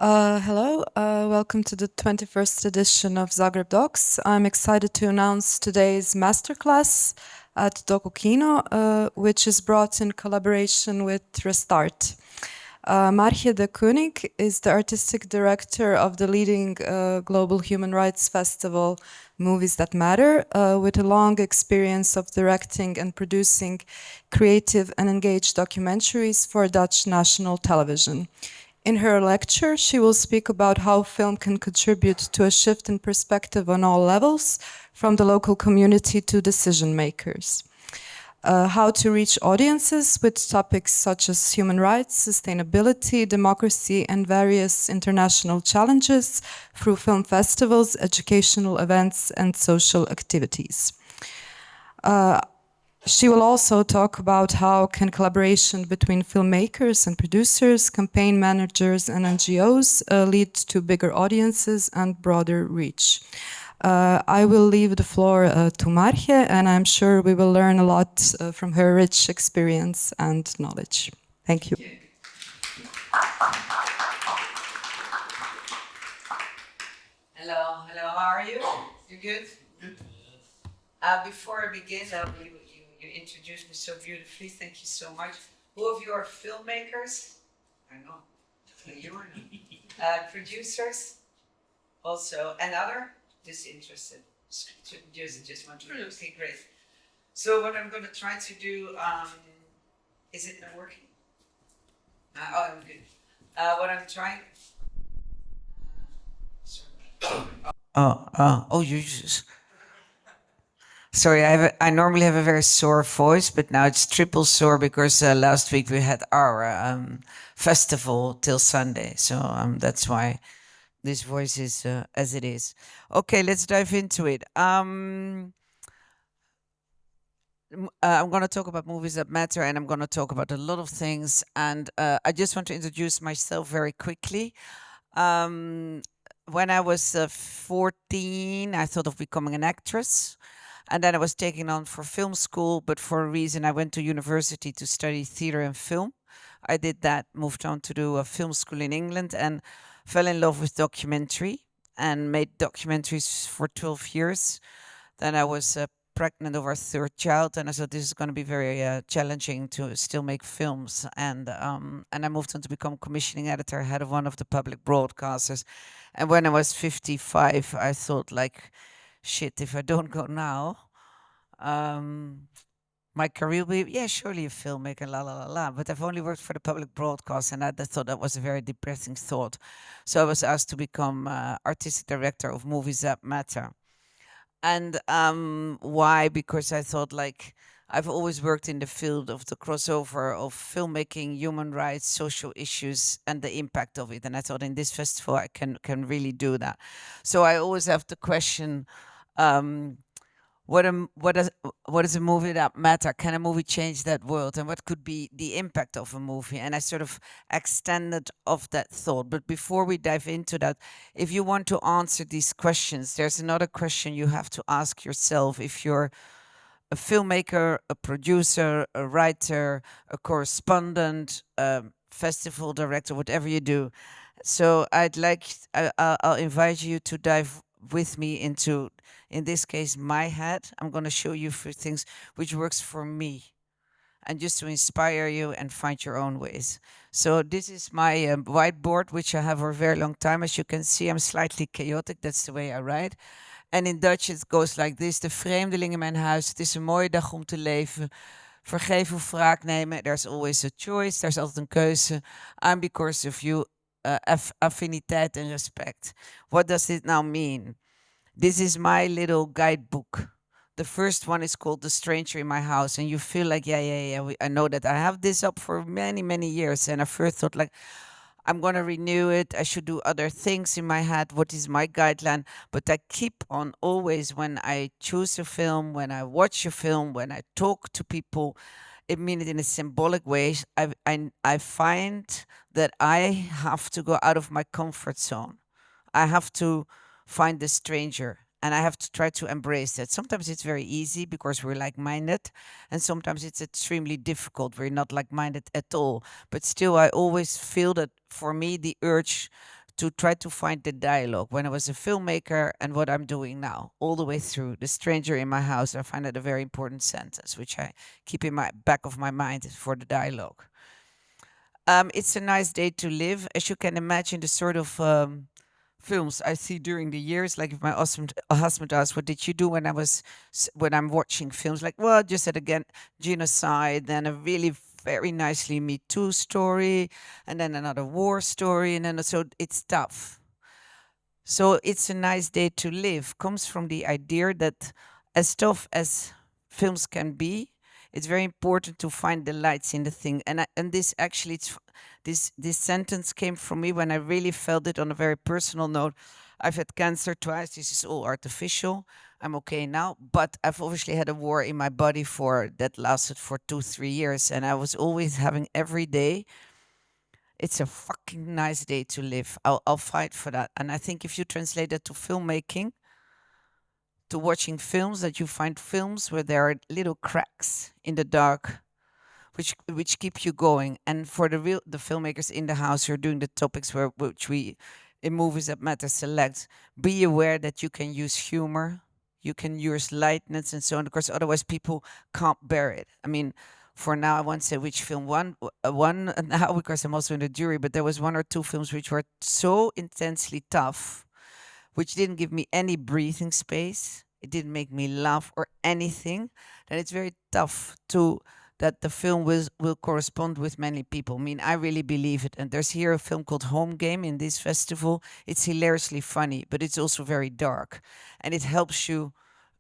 Hello, welcome to the 21st edition of ZagrebDox. I'm excited to announce today's Masterclass at Dokukino, which is brought in collaboration with Restart. Margje de Koning is the artistic director of the leading global human rights festival Movies That Matter, with a long experience of directing and producing creative and engaged documentaries for Dutch national television. In her lecture, she will speak about how film can contribute to a shift in perspective on all levels, from the local community to decision makers. How to reach audiences with topics such as human rights, sustainability, democracy, and various international challenges through film festivals, educational events, and social activities. She will also talk about how can collaboration between filmmakers and producers, campaign managers and NGOs lead to bigger audiences and broader reach. I will leave the floor to Margje, and I'm sure we will learn a lot from her rich experience and knowledge. Thank you. Hello, how are you? You good? Good. Before I begin, you introduced me so beautifully. Thank you so much. Who of you are filmmakers? I know. You are not. Producers? Also, another? Just interested. Just want to. Okay, great. So what I'm going to try to do, is it not working? I'm good. What I'm trying. You just. Sorry, I normally have a very sore voice, but now it's triple sore because last week we had our festival till Sunday. So that's why this voice is as it is. Okay, let's dive into it. I'm going to talk about movies that matter, and I'm going to talk about a lot of things. And I just want to introduce myself very quickly. When I was 14, I thought of becoming an actress. And then I was taken on for film school, but for a reason I went to university to study theater and film. I did that, moved on to do a film school in England, and fell in love with documentary and made documentaries for 12 years. Then I was pregnant over a third child, and I thought this is going to be very challenging to still make films. And I moved on to become commissioning editor, head of one of the public broadcasters. And when I was 55, I thought, like, shit, if I don't go now, my career will be, yeah, surely a filmmaker, la la la la. But I've only worked for the public broadcast, and I thought that was a very depressing thought. So I was asked to become artistic director of Movies That Matter. And why? Because I thought, like, I've always worked in the field of the crossover of filmmaking, human rights, social issues, and the impact of it. And I thought in this festival I can really do that. So I always have the question, what is a movie that matter? Can a movie change that world? And what could be the impact of a movie? And I sort of extended of that thought. But before we dive into that, if you want to answer these questions, there's another question you have to ask yourself. If you're a filmmaker, a producer, a writer, a correspondent, a festival director, whatever you do. So I'll invite you to dive with me into, in this case, my head. I'm going to show you a few things which works for me, and just to inspire you and find your own ways. So this is my whiteboard, which I have for a very long time. As you can see, I'm slightly chaotic. That's the way I write. And in Dutch it goes like this. De vreemdeling in mijn huis. Het is een mooie dag om te leven. Vergeven of wraak nemen. There's always a choice. There's altijd een keuze. I'm because of you. Affiniteit and respect. What does it now mean? This is my little guidebook. The first one is called The Stranger in My House. And you feel like, I know that. I have this up for many, many years. And I first thought, like, I'm going to renew it. I should do other things in my head. What is my guideline? But I keep on always, when I choose a film, when I watch a film, when I talk to people, it means it in a symbolic way. I find that I have to go out of my comfort zone. I have to find the stranger, and I have to try to embrace that. Sometimes it's very easy because we're like-minded, and sometimes it's extremely difficult. We're not like-minded at all. But still, I always feel that for me, the urge to try to find the dialogue when I was a filmmaker and what I'm doing now, all the way through. The stranger in my house, I find it a very important sentence, which I keep in my back of my mind for the dialogue. It's a nice day to live. As you can imagine, the sort of films I see during the years, like if my husband asks, what did you do when when I'm watching films? Like, well, just said again, genocide, then a really very nicely Me Too story, and then another war story, and then so it's tough. So it's a nice day to live comes from the idea that as tough as films can be, it's very important to find the lights in the thing. And this actually, this sentence came from me when I really felt it on a very personal note. I've had cancer twice. This is all artificial. I'm okay now, but I've obviously had a war in my body that lasted for 2-3 years, and I was always having every day. It's a fucking nice day to live. I'll fight for that. And I think if you translate that to filmmaking, to watching films, that you find films where there are little cracks in the dark, which keep you going. And for the filmmakers in the house who are doing the topics which we in Movies That Matter select, be aware that you can use humor, you can use lightness and so on, because otherwise people can't bear it. I mean, for now, I won't say which film one now because I'm also in the jury, but there was 1 or 2 films which were so intensely tough, which didn't give me any breathing space. It didn't make me laugh or anything. Then it's very tough that the film will correspond with many people. I mean, I really believe it. And there's here a film called Home Game in this festival. It's hilariously funny, but it's also very dark. And it helps you.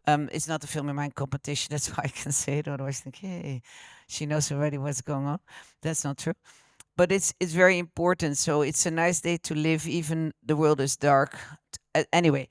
It's not a film in mind competition. That's why I can say it. Otherwise, I think, hey, she knows already what's going on. That's not true. But it's very important. So it's a nice day to live, even the world is dark. Anyway,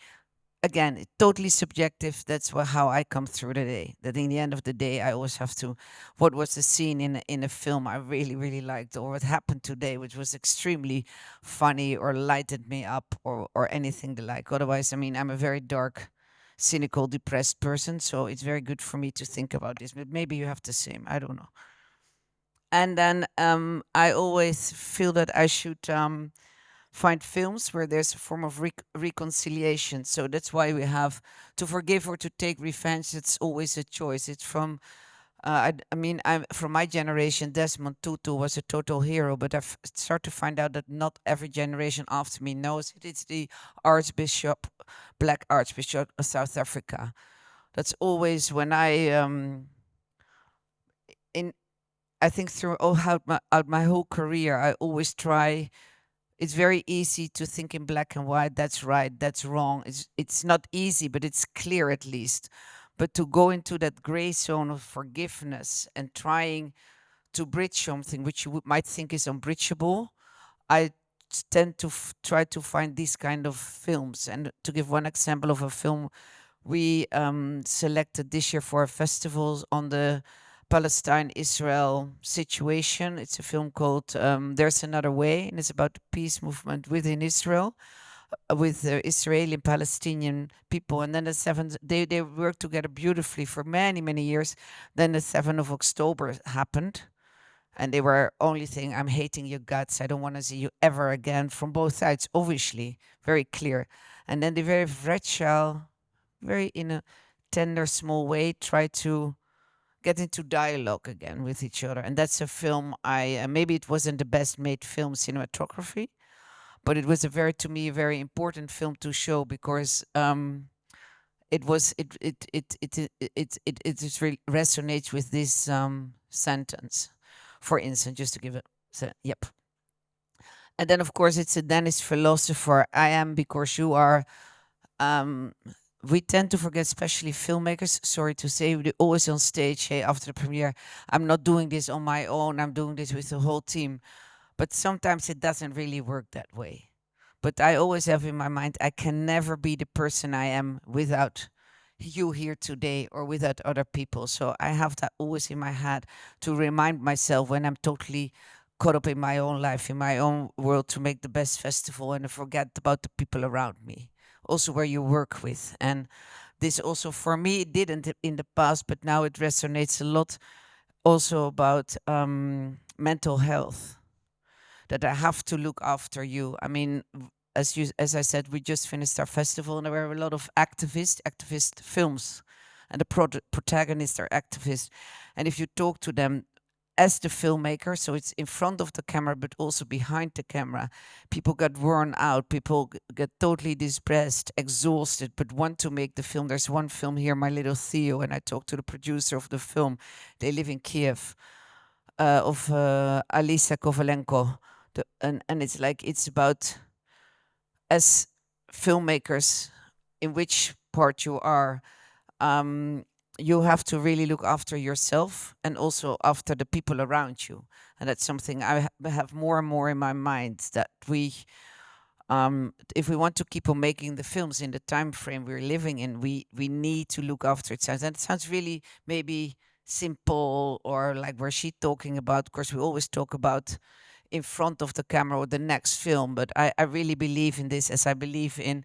again, it's totally subjective. That's how I come through the day. That in the end of the day, I always have to, what was the scene in a film I really, really liked, or what happened today, which was extremely funny or lighted me up or anything the like. Otherwise, I mean, I'm a very dark, cynical, depressed person. So it's very good for me to think about this. But maybe you have the same. I don't know. And then I always feel that I should find films where there's a form of reconciliation. So that's why we have to forgive or to take revenge. It's always a choice. It's from, I mean, I'm from my generation. Desmond Tutu was a total hero, but I've started to find out that not every generation after me knows it. It's the Archbishop, Black Archbishop of South Africa. That's always when I think throughout my whole career, I always try. It's very easy to think in black and white. That's right. That's wrong. It's not easy, but it's clear at least. But to go into that gray zone of forgiveness and trying to bridge something which you might think is unbridgeable, I tend to try to find these kind of films. And to give one example of a film we selected this year for festivals on the Palestine-Israel situation. It's a film called There's Another Way, and it's about the peace movement within Israel, with the Israeli and Palestinian people. And then the 7th, they worked together beautifully for many, many years. Then the 7th of October happened, and they were only saying, I'm hating your guts. I don't want to see you ever again, from both sides, obviously, very clear. And then they very fragile, very in a tender, small way, try to get into dialogue again with each other. And that's a film maybe it wasn't the best made film cinematography, but it was to me, a very important film to show, because it just really resonates with this sentence, for instance, just to give it, yep. And then, of course, it's a Danish philosopher, I am because you are. We tend to forget, especially filmmakers, sorry to say, they're always on stage, hey, after the premiere, I'm not doing this on my own, I'm doing this with the whole team. But sometimes it doesn't really work that way. But I always have in my mind, I can never be the person I am without you here today or without other people. So I have that always in my head to remind myself when I'm totally caught up in my own life, in my own world, to make the best festival and forget about the people around me. Also where you work with. And this also, for me, it didn't in the past, but now it resonates a lot also about mental health, that I have to look after you. I mean, as I said, we just finished our festival, and there were a lot of activist films, and the protagonists are activists. And if you talk to them as the filmmaker, so it's in front of the camera, but also behind the camera, people get worn out, people get totally depressed, exhausted, but want to make the film. There's one film here, My Little Theo, and I talked to the producer of the film. They live in Kiev, of Alisa Kovalenko. And it's like, it's about, as filmmakers, in which part you are, you have to really look after yourself and also after the people around you. And that's something I have more and more in my mind, that we, if we want to keep on making the films in the time frame we're living in, we need to look after it. And it sounds really maybe simple, or like where she talking about, of course we always talk about in front of the camera or the next film, but I really believe in this, as I believe in,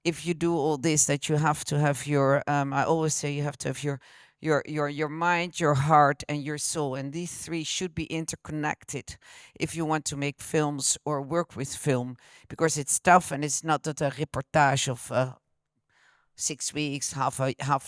if you do all this, that you have to have your, I always say you have to have your mind, your heart, and your soul, and these three should be interconnected if you want to make films or work with film, because it's tough, and it's not that a reportage of 6 weeks, half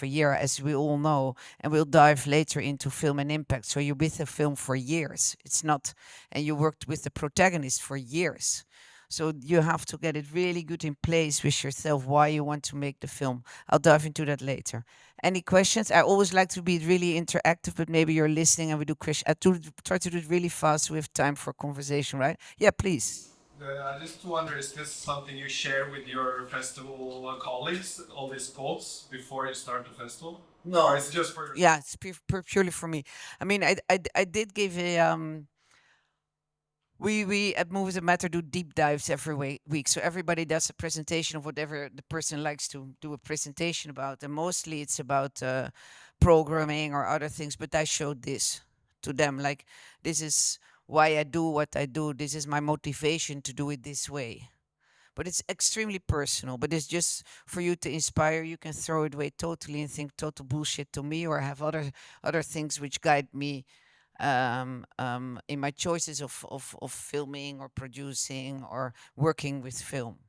a year, as we all know, and we'll dive later into film and impact. So you're with a film for years. It's not, and you worked with the protagonist for years. So you have to get it really good in place with yourself, why you want to make the film. I'll dive into that later. Any questions? I always like to be really interactive, but maybe you're listening and we do questions. Try to do it really fast so we have time for conversation, right? Yeah, please. I just wonder, is this something you share with your festival colleagues, all these quotes, before you start the festival? No. Or is it just for Yeah, it's purely for me. I mean, I did give a we at Movies That Matter do deep dives every week. So everybody does a presentation of whatever the person likes to do a presentation about. And mostly it's about programming or other things. But I showed this to them. Like, this is why I do what I do. This is my motivation to do it this way. But it's extremely personal. But it's just for you to inspire. You can throw it away totally and think total bullshit to me, or have other things which guide me in my choices of filming or producing or working with film.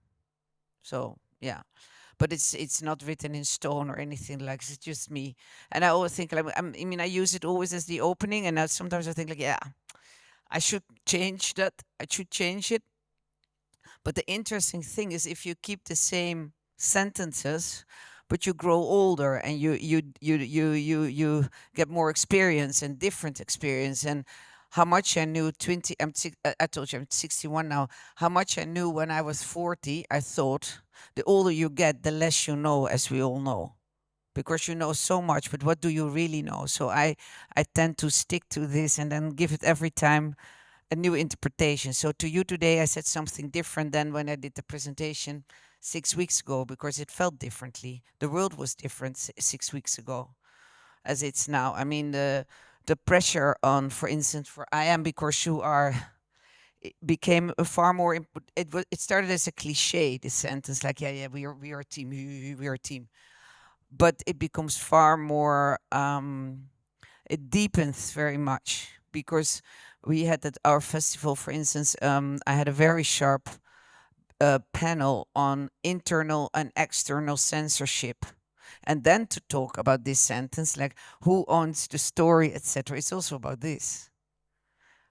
So yeah, but it's not written in stone or anything like this. It's just me, and I always think like, I mean, I use it always as the opening, and now sometimes I think like, yeah, I should change that. I should change it. But the interesting thing is, if you keep the same sentences, but you grow older and you get more experience and different experience. And how much I knew 20, I told you I'm 61 now, how much I knew when I was 40, I thought the older you get, the less you know, as we all know. Because you know so much, but what do you really know? So I tend to stick to this and then give it every time a new interpretation. So to you today, I said something different than when I did the presentation 6 weeks ago, because it felt differently. The world was different 6 weeks ago as it's now. I mean, the pressure on, for instance, for I Am Because You Are, it became a far more, it started as a cliche, this sentence, like, yeah, we are a team, we are a team. But it becomes far more, it deepens very much, because we had at our festival, for instance, I had a very sharp panel on internal and external censorship. And then to talk about this sentence, like who owns the story, etc. It's also about this.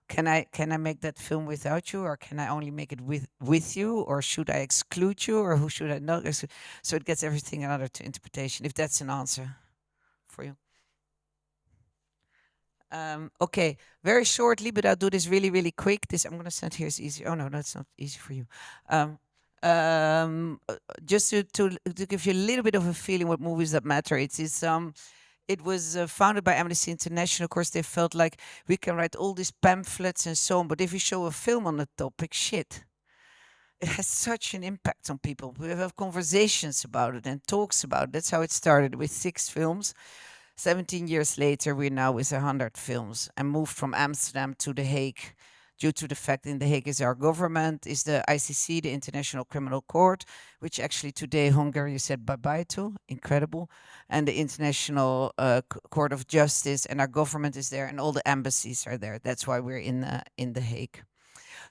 Can I make that film without you, or can I only make it with you, or should I exclude you, or who should I not exclude? So it gets everything another to interpretation, if that's an answer for you. Okay, very shortly, but I'll do this really, really quick. This I'm gonna send here is easy. Oh no, that's not easy for you. Just to give you a little bit of a feeling what Movies That Matter. It was founded by Amnesty International. Of course, they felt like we can write all these pamphlets and so on, but if you show a film on the topic, shit, it has such an impact on people. We have conversations about it and talks about it. That's how it started, with 6 films. 17 years later, we're now with 100 films, and moved from Amsterdam to The Hague due to the fact in The Hague is our government, is the ICC, the International Criminal Court, which actually today Hungary said bye-bye to, incredible, and the International Court of Justice, and our government is there, and all the embassies are there. That's why we're in The Hague.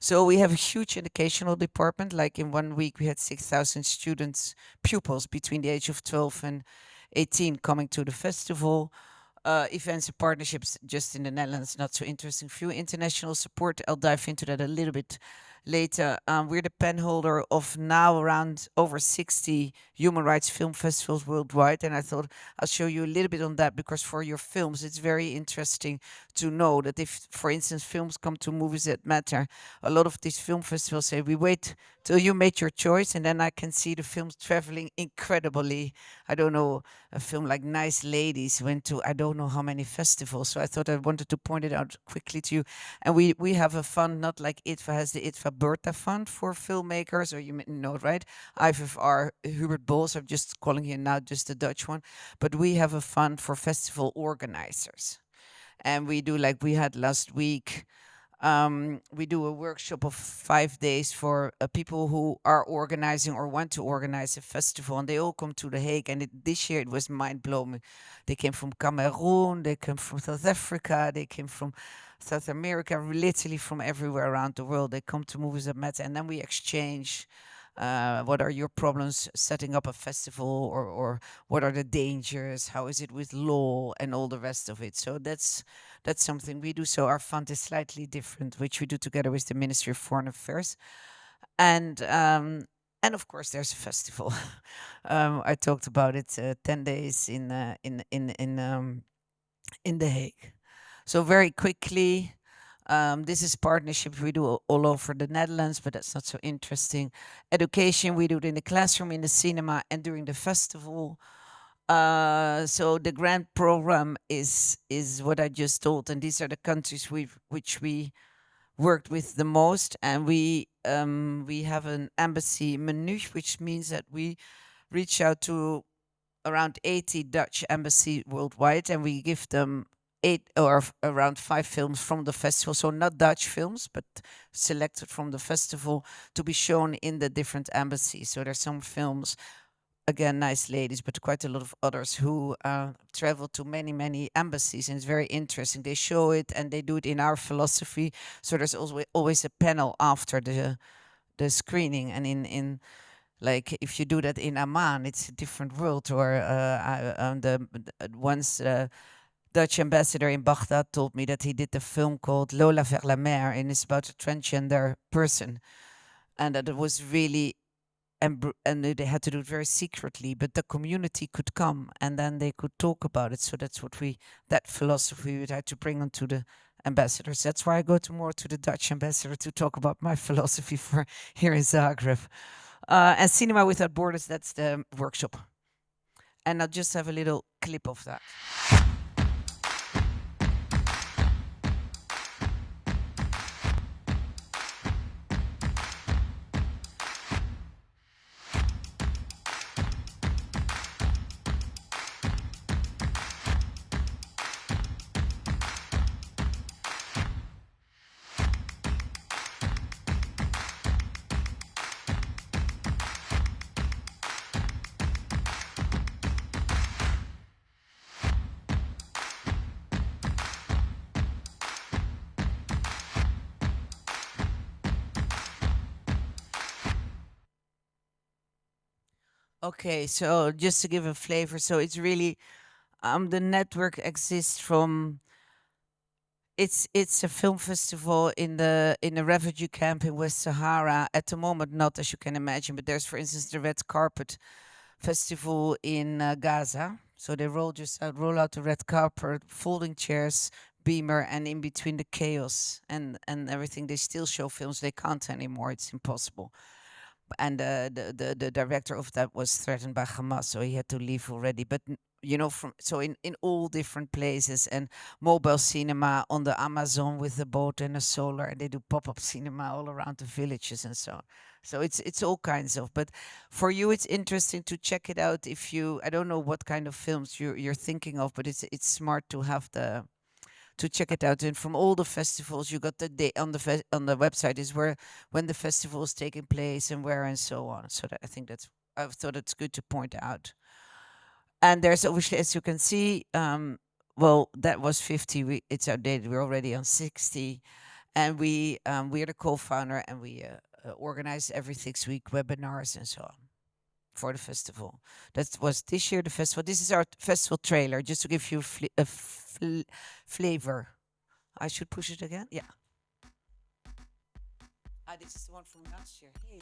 So we have a huge educational department. Like in 1 week, we had 6,000 students, pupils between the age of 12 and 18 coming to the festival. Events and partnerships just in the Netherlands, not so interesting. Few international support. I'll dive into that a little bit later. We're the pen holder of now around over 60 human rights film festivals worldwide. And I thought I'll show you a little bit on that, because for your films, it's very interesting to know that if, for instance, films come to Movies That Matter, a lot of these film festivals say, we wait till you made your choice, and then I can see the films traveling incredibly. I don't know, a film like Nice Ladies went to I don't know how many festivals. So I thought I wanted to point it out quickly to you. And we have a fund, not like ITVA has the ITVA Bertha Fund for filmmakers, or you may know it, right? IFFR, Hubert Bols, I'm just calling here now just the Dutch one. But we have a fund for festival organizers. And we do, like we had last week, we do a workshop of 5 days for people who are organizing or want to organize a festival, and they all come to The Hague. And this year it was mind blowing. They came from Cameroon, they came from South Africa, they came from South America, literally from everywhere around the world. They come to Movies That Matter, and then we exchange. What are your problems setting up a festival, or what are the dangers? How is it with law and all the rest of it? So that's something we do. So our fund is slightly different, which we do together with the Ministry of Foreign Affairs, and of course there's a festival. I talked about it. 10 days in The Hague. So very quickly. This is partnership we do all over the Netherlands, but that's not so interesting. Education, we do it in the classroom, in the cinema, and during the festival. So the grant program is what I just told, and these are the countries which we worked with the most. And we have an embassy menu, which means that we reach out to around 80 Dutch embassy worldwide, and we give them 8 or around 5 films from the festival. So not Dutch films, but selected from the festival to be shown in the different embassies. So there's some films, again, Nice Ladies, but quite a lot of others who travel to many, many embassies. And it's very interesting. They show it and they do it in our philosophy. So there's always a panel after the screening. And in like, if you do that in Amman, it's a different world. Or once Dutch ambassador in Baghdad told me that he did a film called Lola vers la mer, and it's about a transgender person, and that it was really, and they had to do it very secretly, but the community could come and then they could talk about it. So that's what that philosophy we had to bring onto the ambassadors. That's why I go more to the Dutch ambassador to talk about my philosophy for here in Zagreb. And Cinema Without Borders, that's the workshop. And I'll just have a little clip of that. Okay, so just to give a flavor, so it's really the network exists from. It's a film festival in a refugee camp in West Sahara. At the moment, not, as you can imagine, but there's, for instance, the Red Carpet Festival in Gaza. So they roll out the red carpet, folding chairs, beamer, and in between the chaos and everything, they still show films. They can't anymore. It's impossible. And the director of that was threatened by Hamas, so he had to leave already. But in all different places, and mobile cinema on the Amazon with the boat and a solar, and they do pop-up cinema all around the villages and so on. So it's all kinds of. But for you, it's interesting to check it out. If you, I don't know what kind of films you're thinking of, but it's smart to have to check it out. And from all the festivals, you got the day on the website is when the festival is taking place and where and so on. So I think I thought it's good to point out. And there's obviously, as you can see, well, that was 50. It's outdated. We're already on 60. And we are the co-founder, and we organize every 6 week webinars and so on for the festival. That was this year the festival. This is our festival trailer, just to give you flavor. I should push it again. Yeah. This is the one from last year. Hey.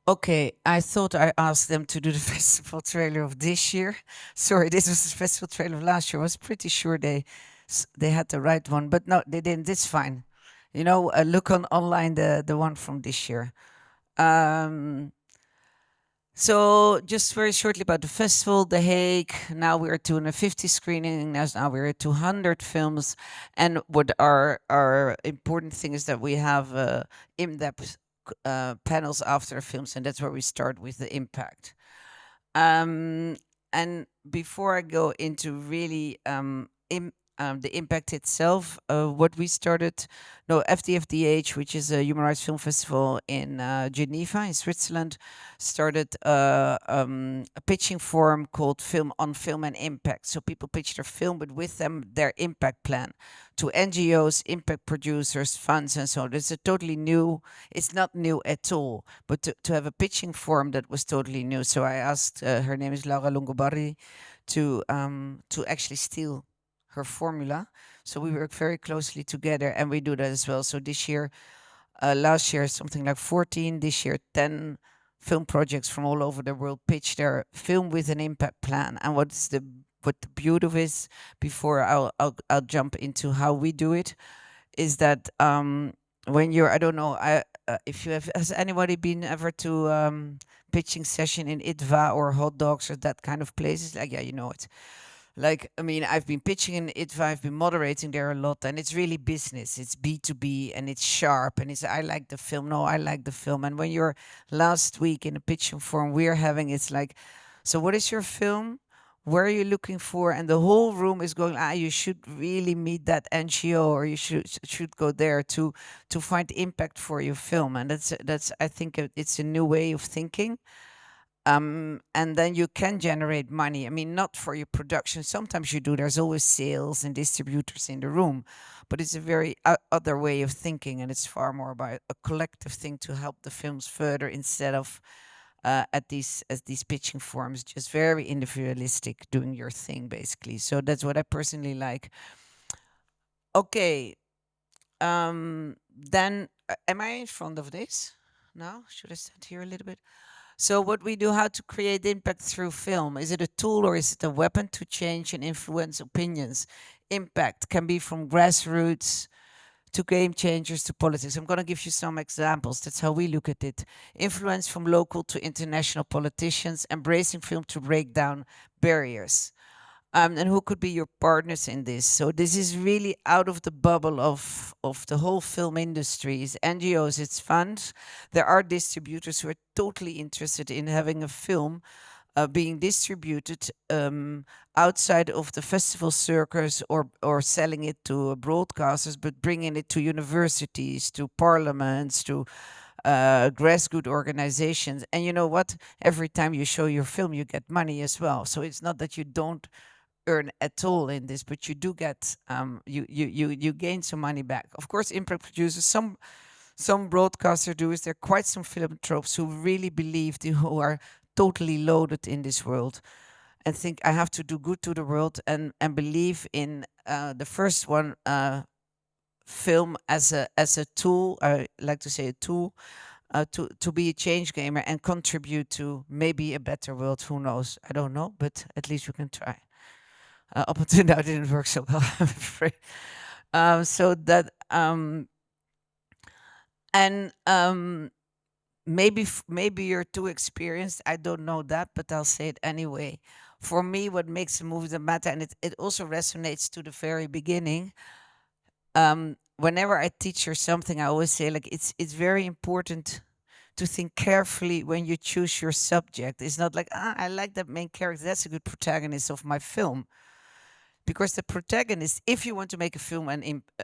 Okay, I thought I asked them to do the festival trailer of this year. Sorry, this was the festival trailer of last year. I was pretty sure they had the right one, but no, they didn't. It's fine. You know, look on online the one from this year. So just very shortly about the festival, The Hague. Now we're at 250 screenings. Now we're at 200 films, and what our important thing is that we have in-depth panels after the films, and that's where we start with the impact. And before I go into really the impact itself, what we started, FDFDH, which is a Human Rights Film Festival in Geneva, in Switzerland, started a pitching forum called Film on Film and Impact. So people pitch their film, but with them, their impact plan to NGOs, impact producers, funds, and so on. It's a totally new, it's not new at all, but to have a pitching forum that was totally new. So I asked, her name is Laura Longobardi, to actually steal her formula. So we work very closely together, and we do that as well. So this year, last year, something like 14, this year, 10 film projects from all over the world pitch their film with an impact plan. And what the beauty of is, before I'll jump into how we do it, is that when you're, I don't know, if you have, has anybody been ever to pitching session in ITVA or Hot Dogs or that kind of places? Like, yeah, you know it. Like, I mean, I've been pitching in ITVA, I've been moderating there a lot, and it's really business. It's B2B, and it's sharp, and it's, I like the film. No, I like the film. And when you're last week in a pitching forum we're having, it's like, so what is your film? Where are you looking for? And the whole room is going, you should really meet that NGO, or you should go there to find impact for your film. And that's I think it's a new way of thinking. And then you can generate money. I mean, not for your production. Sometimes you do. There's always sales and distributors in the room, but it's a very other way of thinking, and it's far more about a collective thing to help the films further, instead of at these pitching forums, just very individualistic, doing your thing basically. So that's what I personally like. Okay, then am I in front of this now? Should I stand here a little bit? So what we do, how to create impact through film. Is it a tool, or is it a weapon to change and influence opinions? Impact can be from grassroots to game changers to politics. I'm going to give you some examples. That's how we look at it. Influence from local to international politicians, embracing film to break down barriers. And who could be your partners in this? So this is really out of the bubble of the whole film industry. It's NGOs, it's funds. There are distributors who are totally interested in having a film being distributed outside of the festival circus, or selling it to broadcasters, but bringing it to universities, to parliaments, to grassroots organizations. And you know what? Every time you show your film, you get money as well. So it's not that you don't earn at all in this, but you do get you gain some money back. Of course, impact producers, some broadcasters do, is there are quite some philanthropes who really believe, who are totally loaded in this world and think, I have to do good to the world, and believe in the first one, film as a tool. I like to say a tool to be a change gamer and contribute to maybe a better world. Who knows? I don't know, but at least we can try. Up until now, it didn't work so well, I'm afraid. So that maybe you're too experienced. I don't know that, but I'll say it anyway. For me, what makes a movie that matter, and it also resonates to the very beginning. Whenever I teach or something, I always say, like, it's very important to think carefully when you choose your subject. It's not like, I like that main character, that's a good protagonist of my film. Because the protagonist, if you want to make a film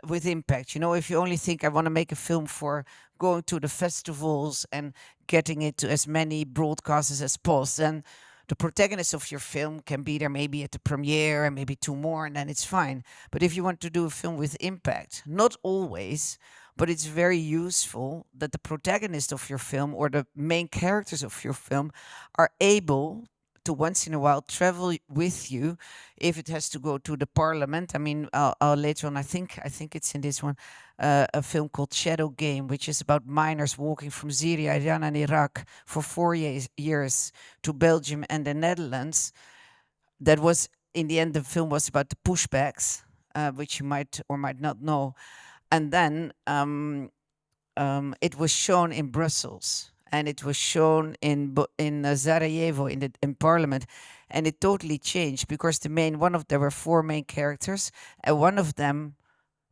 with impact, if you only think, I want to make a film for going to the festivals and getting it to as many broadcasters as possible, then the protagonist of your film can be there maybe at the premiere and maybe two more, and then it's fine. But if you want to do a film with impact, not always, but it's very useful that the protagonist of your film or the main characters of your film are able to once in a while travel with you. If it has to go to the parliament, I mean, later on, I think it's in this one, a film called Shadow Game, which is about miners walking from Syria, Iran, and Iraq for 4 years to Belgium and the Netherlands. That was, in the end, the film was about the pushbacks, which you might or might not know. And then it was shown in Brussels. And it was shown in Sarajevo in Parliament, and it totally changed because there were 4 main characters, and one of them,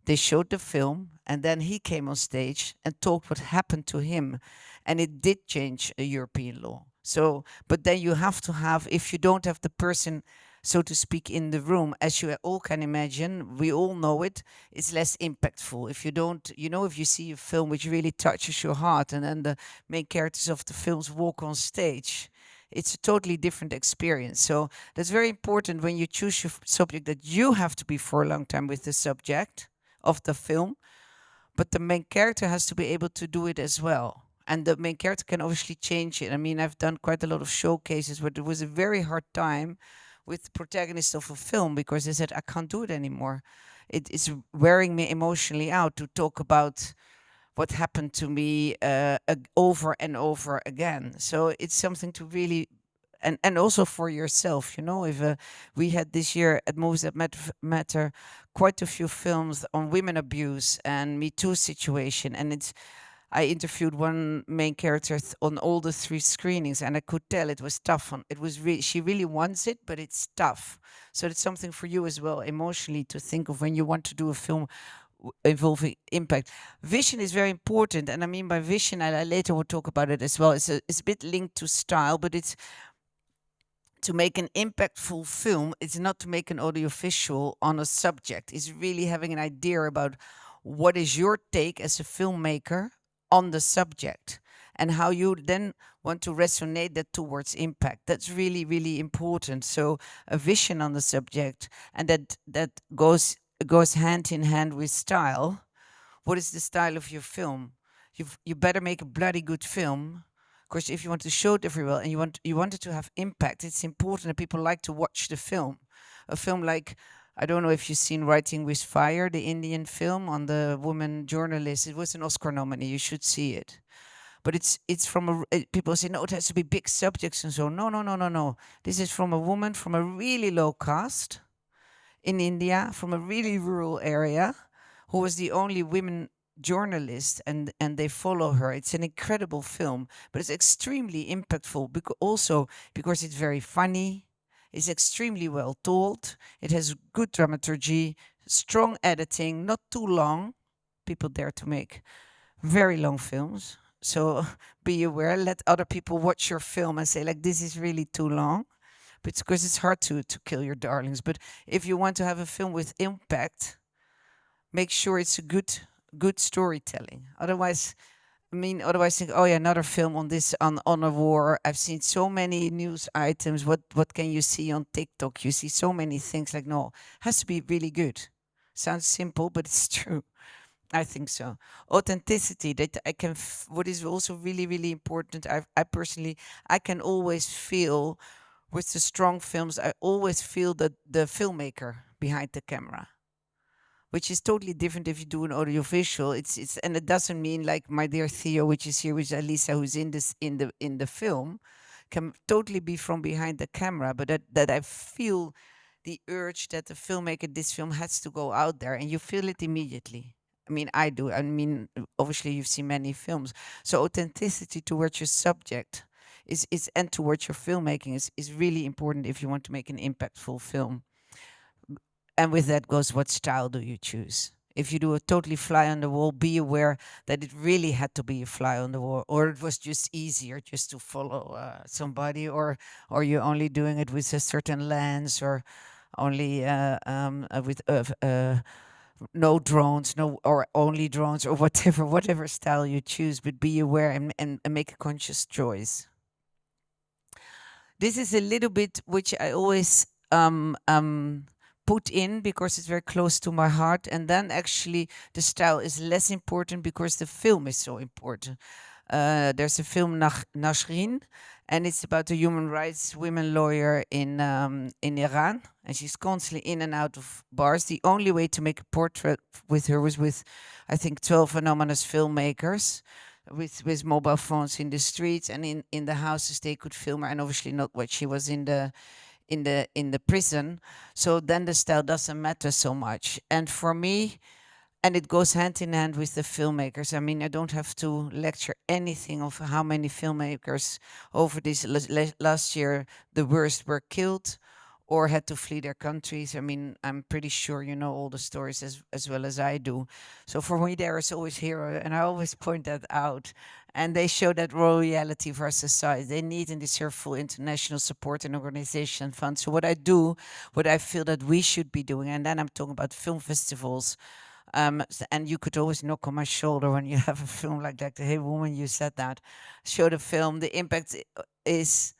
they showed the film, and then he came on stage and talked what happened to him, and it did change a European law. So, but then you have to have, if you don't have the person, so to speak, in the room, as you all can imagine, we all know it, it's less impactful. If you don't, if you see a film which really touches your heart and then the main characters of the films walk on stage, it's a totally different experience. So that's very important when you choose your subject, that you have to be for a long time with the subject of the film, but the main character has to be able to do it as well. And the main character can obviously change it. I mean, I've done quite a lot of showcases where there was a very hard time with the protagonist of a film because they said, I can't do it anymore. It is wearing me emotionally out to talk about what happened to me over and over again. So it's something to really, and also for yourself, if we had this year at Movies That Matter quite a few films on women abuse and Me Too situation, and I interviewed one main character on all the 3 screenings, and I could tell it was tough. She really wants it, but it's tough. So it's something for you as well, emotionally, to think of when you want to do a film involving impact. Vision is very important, and I mean by vision, I later will talk about it as well. It's a bit linked to style, but it's to make an impactful film. It's not to make an audiovisual on a subject. It's really having an idea about what is your take as a filmmaker on the subject and how you then want to resonate that towards impact. That's really, really important. So a vision on the subject, and that goes hand in hand with style. What is the style of your film? You better make a bloody good film. Of course, if you want to show it very well and you want it to have impact, it's important that people like to watch the film. A film like, I don't know if you've seen Writing with Fire, the Indian film on the woman journalist. It was an Oscar nominee. You should see it. But it's from people say, no, it has to be big subjects and so. No. This is from a woman from a really low caste in India, from a really rural area, who was the only women journalist, and they follow her. It's an incredible film, but it's extremely impactful because it's very funny. It's extremely well told. It has good dramaturgy, strong editing, not too long. People dare to make very long films. So be aware, let other people watch your film and say, like, this is really too long. But because it's hard to kill your darlings. But if you want to have a film with impact, make sure it's a good storytelling. Otherwise think, oh yeah, another film on this on a war. I've seen so many news items. What can you see on TikTok? You see so many things. Like, no, has to be really good. Sounds simple, but it's true. I think so. Authenticity, that I can. What is also really, really important. I personally, I can always feel with the strong films. I always feel the filmmaker behind the camera, which is totally different if you do an audiovisual. It's and it doesn't mean like my dear Theo, which is here with Alisa, who's in the film, can totally be from behind the camera, but that I feel the urge that the filmmaker, this film has to go out there, and you feel it immediately. I mean, I do. I mean, obviously you've seen many films. So authenticity towards your subject is and towards your filmmaking is really important if you want to make an impactful film. And with that goes, what style do you choose? If you do a totally fly on the wall, be aware that it really had to be a fly on the wall, or it was just easier just to follow somebody, or you're only doing it with a certain lens, or only with no drones, no, or only drones, or whatever style you choose. But be aware and make a conscious choice. This is a little bit which I always put in because it's very close to my heart. And then actually the style is less important because the film is so important. There's a film, Nasrin, and it's about a human rights women lawyer in Iran. And she's constantly in and out of bars. The only way to make a portrait with her was with, I think, 12 anonymous filmmakers with mobile phones in the streets, and in the houses they could film her, and obviously not when she was in the prison. So then the style doesn't matter so much. And for me, and it goes hand in hand with the filmmakers. I mean, I don't have to lecture anything of how many filmmakers over this last year, the worst, were killed or had to flee their countries. I mean, I'm pretty sure you know all the stories as well as I do. So for me, there is always hero, and I always point that out. And they show that raw reality of our society. They need and deserve full international support and organization funds. So what I feel that we should be doing, and then I'm talking about film festivals. And you could always knock on my shoulder when you have a film like that. Hey, woman, you said that. Show the film. The impact is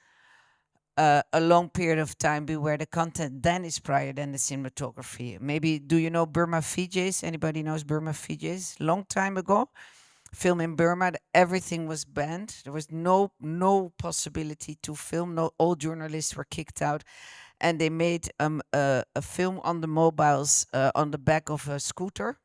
a long period of time, be where the content then is prior than the cinematography. Maybe, do you know Burma Fiji's? Anybody knows Burma Fiji's? Long time ago, film in Burma, everything was banned. There was no possibility to film. No, all journalists were kicked out. And they made a film on the mobiles on the back of a scooter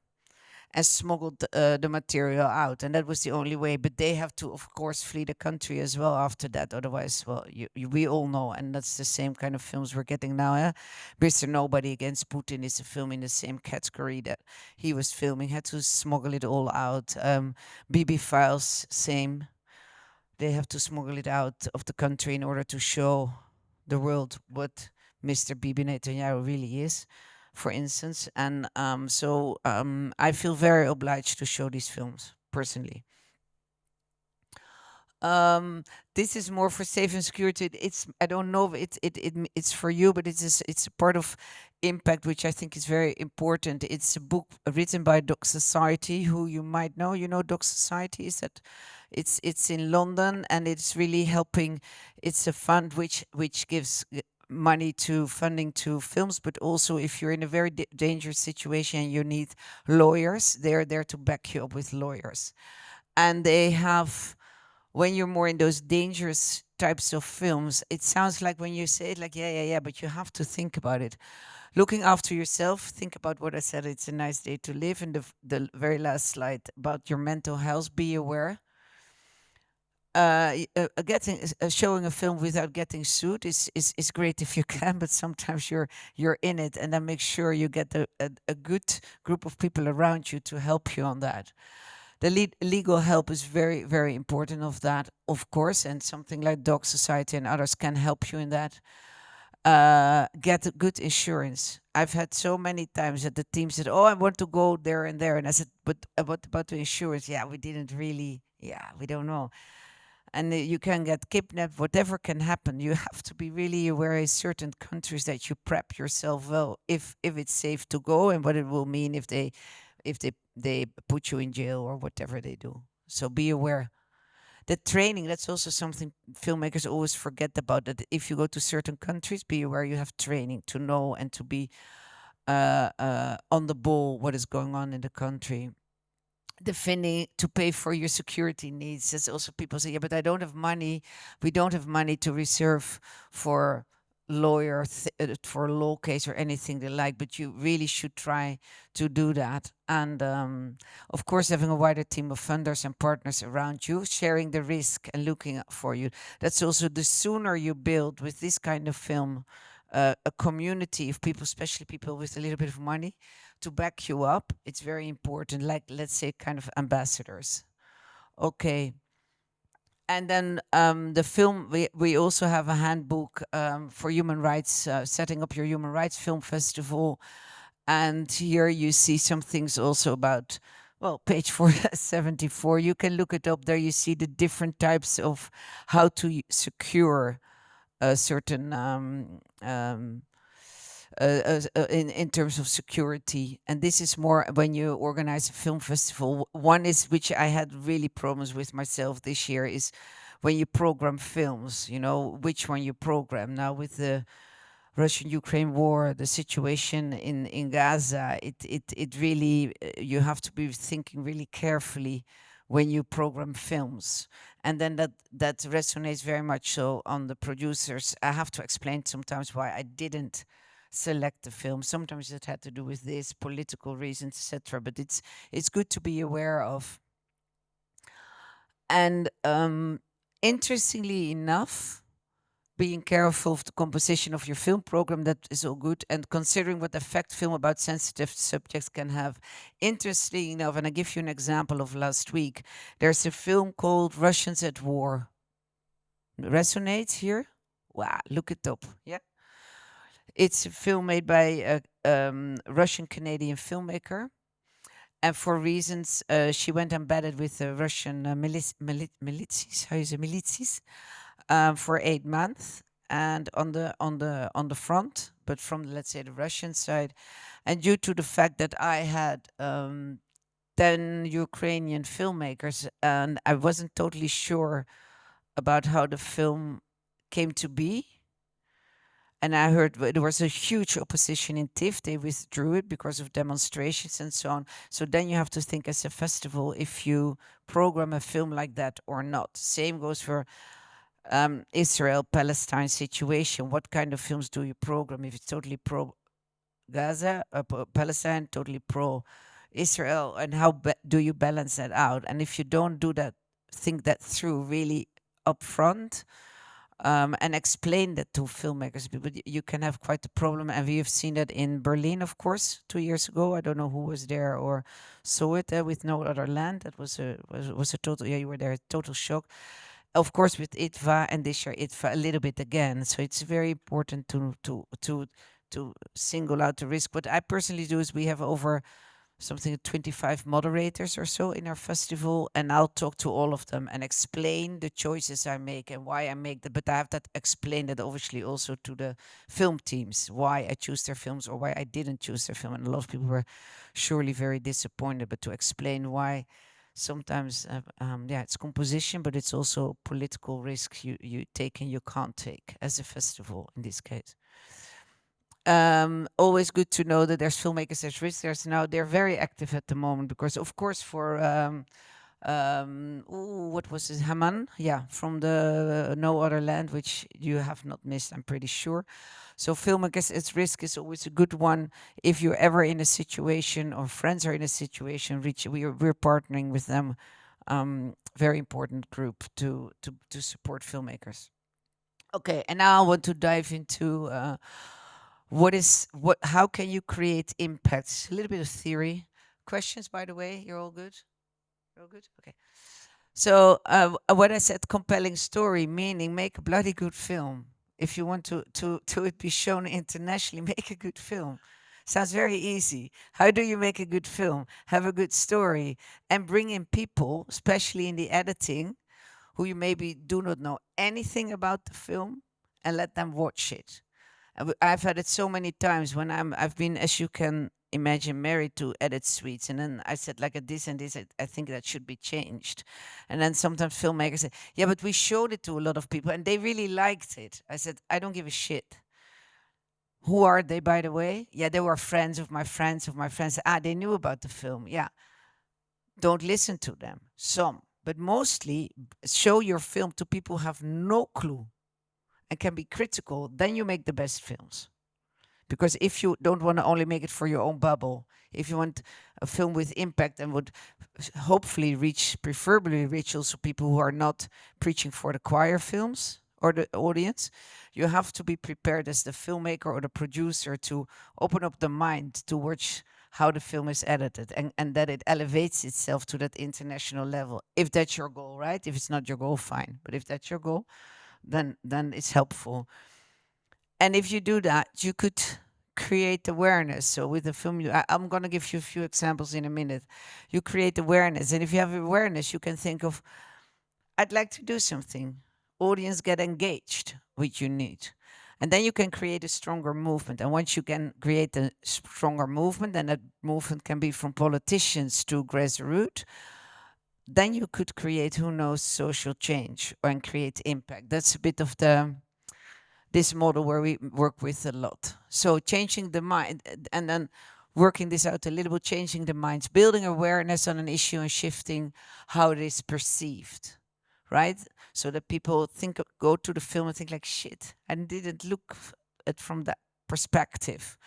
and smuggled the material out. And that was the only way. But they have to, of course, flee the country as well after that. Otherwise, well, we all know. And that's the same kind of films we're getting now. Mr. Nobody Against Putin is a film in the same category that he was filming. Had to smuggle it all out. BB Files, same. They have to smuggle it out of the country in order to show the world what Mr. Bibi Netanyahu really is, for instance. And so I feel very obliged to show these films, personally. This is more for safe and security. I don't know if it's for you, but it's a part of impact, which I think is very important. It's a book written by Doc Society, who you might know. You know Doc Society? Is that it's in London, and it's really helping. It's a fund which gives money to funding to films, but also if you're in a very dangerous situation and you need lawyers, they're there to back you up with lawyers. And they have, when you're more in those dangerous types of films, it sounds like when you say it like, yeah, but you have to think about it. Looking after yourself, think about what I said, it's a nice day to live. And the very last slide about your mental health, be aware. Showing a film without getting sued is great if you can, but sometimes you're in it, and then make sure you get a good group of people around you to help you on that. The legal help is very, very important of that, of course, and something like Doc Society and others can help you in that. Get good insurance. I've had so many times that the team said, oh, I want to go there and there. And I said, but what about the insurance? Yeah, we don't know. And you can get kidnapped, whatever can happen. You have to be really aware in certain countries that you prep yourself well if it's safe to go, and what it will mean if they put you in jail or whatever they do. So be aware. The training, that's also something filmmakers always forget about, that if you go to certain countries, be aware you have training to know and to be on the ball what is going on in the country. The funding to pay for your security needs. That's also, people say, yeah, but I don't have money. We don't have money to reserve for lawyer, for a law case or anything they like, but you really should try to do that. And of course, having a wider team of funders and partners around you, sharing the risk and looking out for you. That's also, the sooner you build with this kind of film, a community of people, especially people with a little bit of money, to back you up. It's very important, like, let's say, kind of ambassadors. Okay. And then the film, we also have a handbook for human rights, setting up your human rights film festival. And here you see some things also about, well, page 474. You can look it up there. You see the different types of how to secure a certain in terms of security. And this is more when you organize a film festival. One is, which I had really problems with myself this year, is when you program films, you know, which one you program. Now with the Russian-Ukraine war, the situation in Gaza, it really, you have to be thinking really carefully when you program films. And then that resonates very much so on the producers. I have to explain sometimes why I didn't select the film. Sometimes it had to do with this, political reasons, etc. But it's good to be aware of. And interestingly enough, being careful of the composition of your film program, that is all good, and considering what effect film about sensitive subjects can have. Interesting enough, and I give you an example of last week, there's a film called Russians at War. Resonates here? Wow, look it up. Yeah. It's a film made by a Russian-Canadian filmmaker. And for reasons, she went embedded with the Russian militias, how you say, militias, for 8 months, and on the front, but from, let's say, the Russian side. And due to the fact that I had 10 Ukrainian filmmakers, and I wasn't totally sure about how the film came to be. And I heard there was a huge opposition in TIFF. They withdrew it because of demonstrations and so on. So then you have to think as a festival if you program a film like that or not. Same goes for Israel-Palestine situation. What kind of films do you program? If it's totally pro-Gaza, Palestine, totally pro-Israel, and how do you balance that out? And if you don't do that, think that through really upfront, and explain that to filmmakers, but you can have quite a problem. And we have seen that in Berlin, of course, 2 years ago. I don't know who was there or saw it with No Other Land. That was a total, yeah, you were there, total shock. Of course, with ITVA and this year ITVA a little bit again. So it's very important to single out the risk. What I personally do is we have over something 25 moderators or so in our festival, and I'll talk to all of them and explain the choices I make and why I make them. But I have that explained that obviously also to the film teams, why I choose their films or why I didn't choose their film. And a lot of people were surely very disappointed, but to explain why sometimes, yeah, it's composition, but it's also political risk you take and you can't take as a festival in this case. Always good to know that there's filmmakers at risk. They're very active at the moment because, of course, for what was it, Haman? Yeah, from the No Other Land, which you have not missed, I'm pretty sure. So filmmakers at risk is always a good one. If you're ever in a situation or friends are in a situation, we're partnering with them. Very important group to support filmmakers. Okay, and now I want to dive into how can you create impact? A little bit of theory. Questions, by the way, you're all good? You're all good? Okay. So what I said, compelling story, meaning make a bloody good film. If you want to it be shown internationally, make a good film. Sounds very easy. How do you make a good film? Have a good story and bring in people, especially in the editing, who you maybe do not know anything about the film, and let them watch it. I've had it so many times when I've been, as you can imagine, married to edit suites, and then I said like this and this, I think that should be changed. And then sometimes filmmakers say, yeah, but we showed it to a lot of people and they really liked it. I said, I don't give a shit. Who are they, by the way? Yeah, they were friends of my friends of my friends. They knew about the film. Yeah. Don't listen to them. Some, but mostly show your film to people who have no clue and can be critical. Then you make the best films. Because if you don't want to only make it for your own bubble, if you want a film with impact and would hopefully preferably reach also people who are not preaching for the choir films or the audience, you have to be prepared as the filmmaker or the producer to open up the mind towards how the film is edited and that it elevates itself to that international level. If that's your goal, right? If it's not your goal, fine. But if that's your goal, then it's helpful. And if you do that, you could create awareness. So with the film, I'm going to give you a few examples in a minute. You create awareness. And if you have awareness, you can think of, I'd like to do something. Audience get engaged with your need. And then you can create a stronger movement. And once you can create a stronger movement, and that movement can be from politicians to grassroots, then you could create, who knows, social change and create impact. That's a bit of this model where we work with a lot. So changing the mind, and then working this out a little bit, changing the minds, building awareness on an issue and shifting how it is perceived, right? So that people go to the film and think like, shit, I didn't look at from that perspective.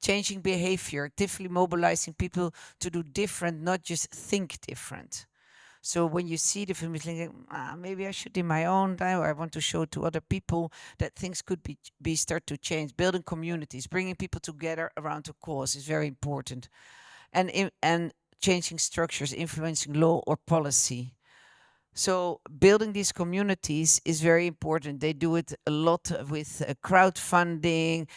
Changing behavior, actively mobilizing people to do different, not just think different. So when you see the film, you think, maybe I should in my own time, or I want to show to other people that things could start to change. Building communities, bringing people together around a cause is very important. And changing structures, influencing law or policy. So building these communities is very important. They do it a lot with crowdfunding,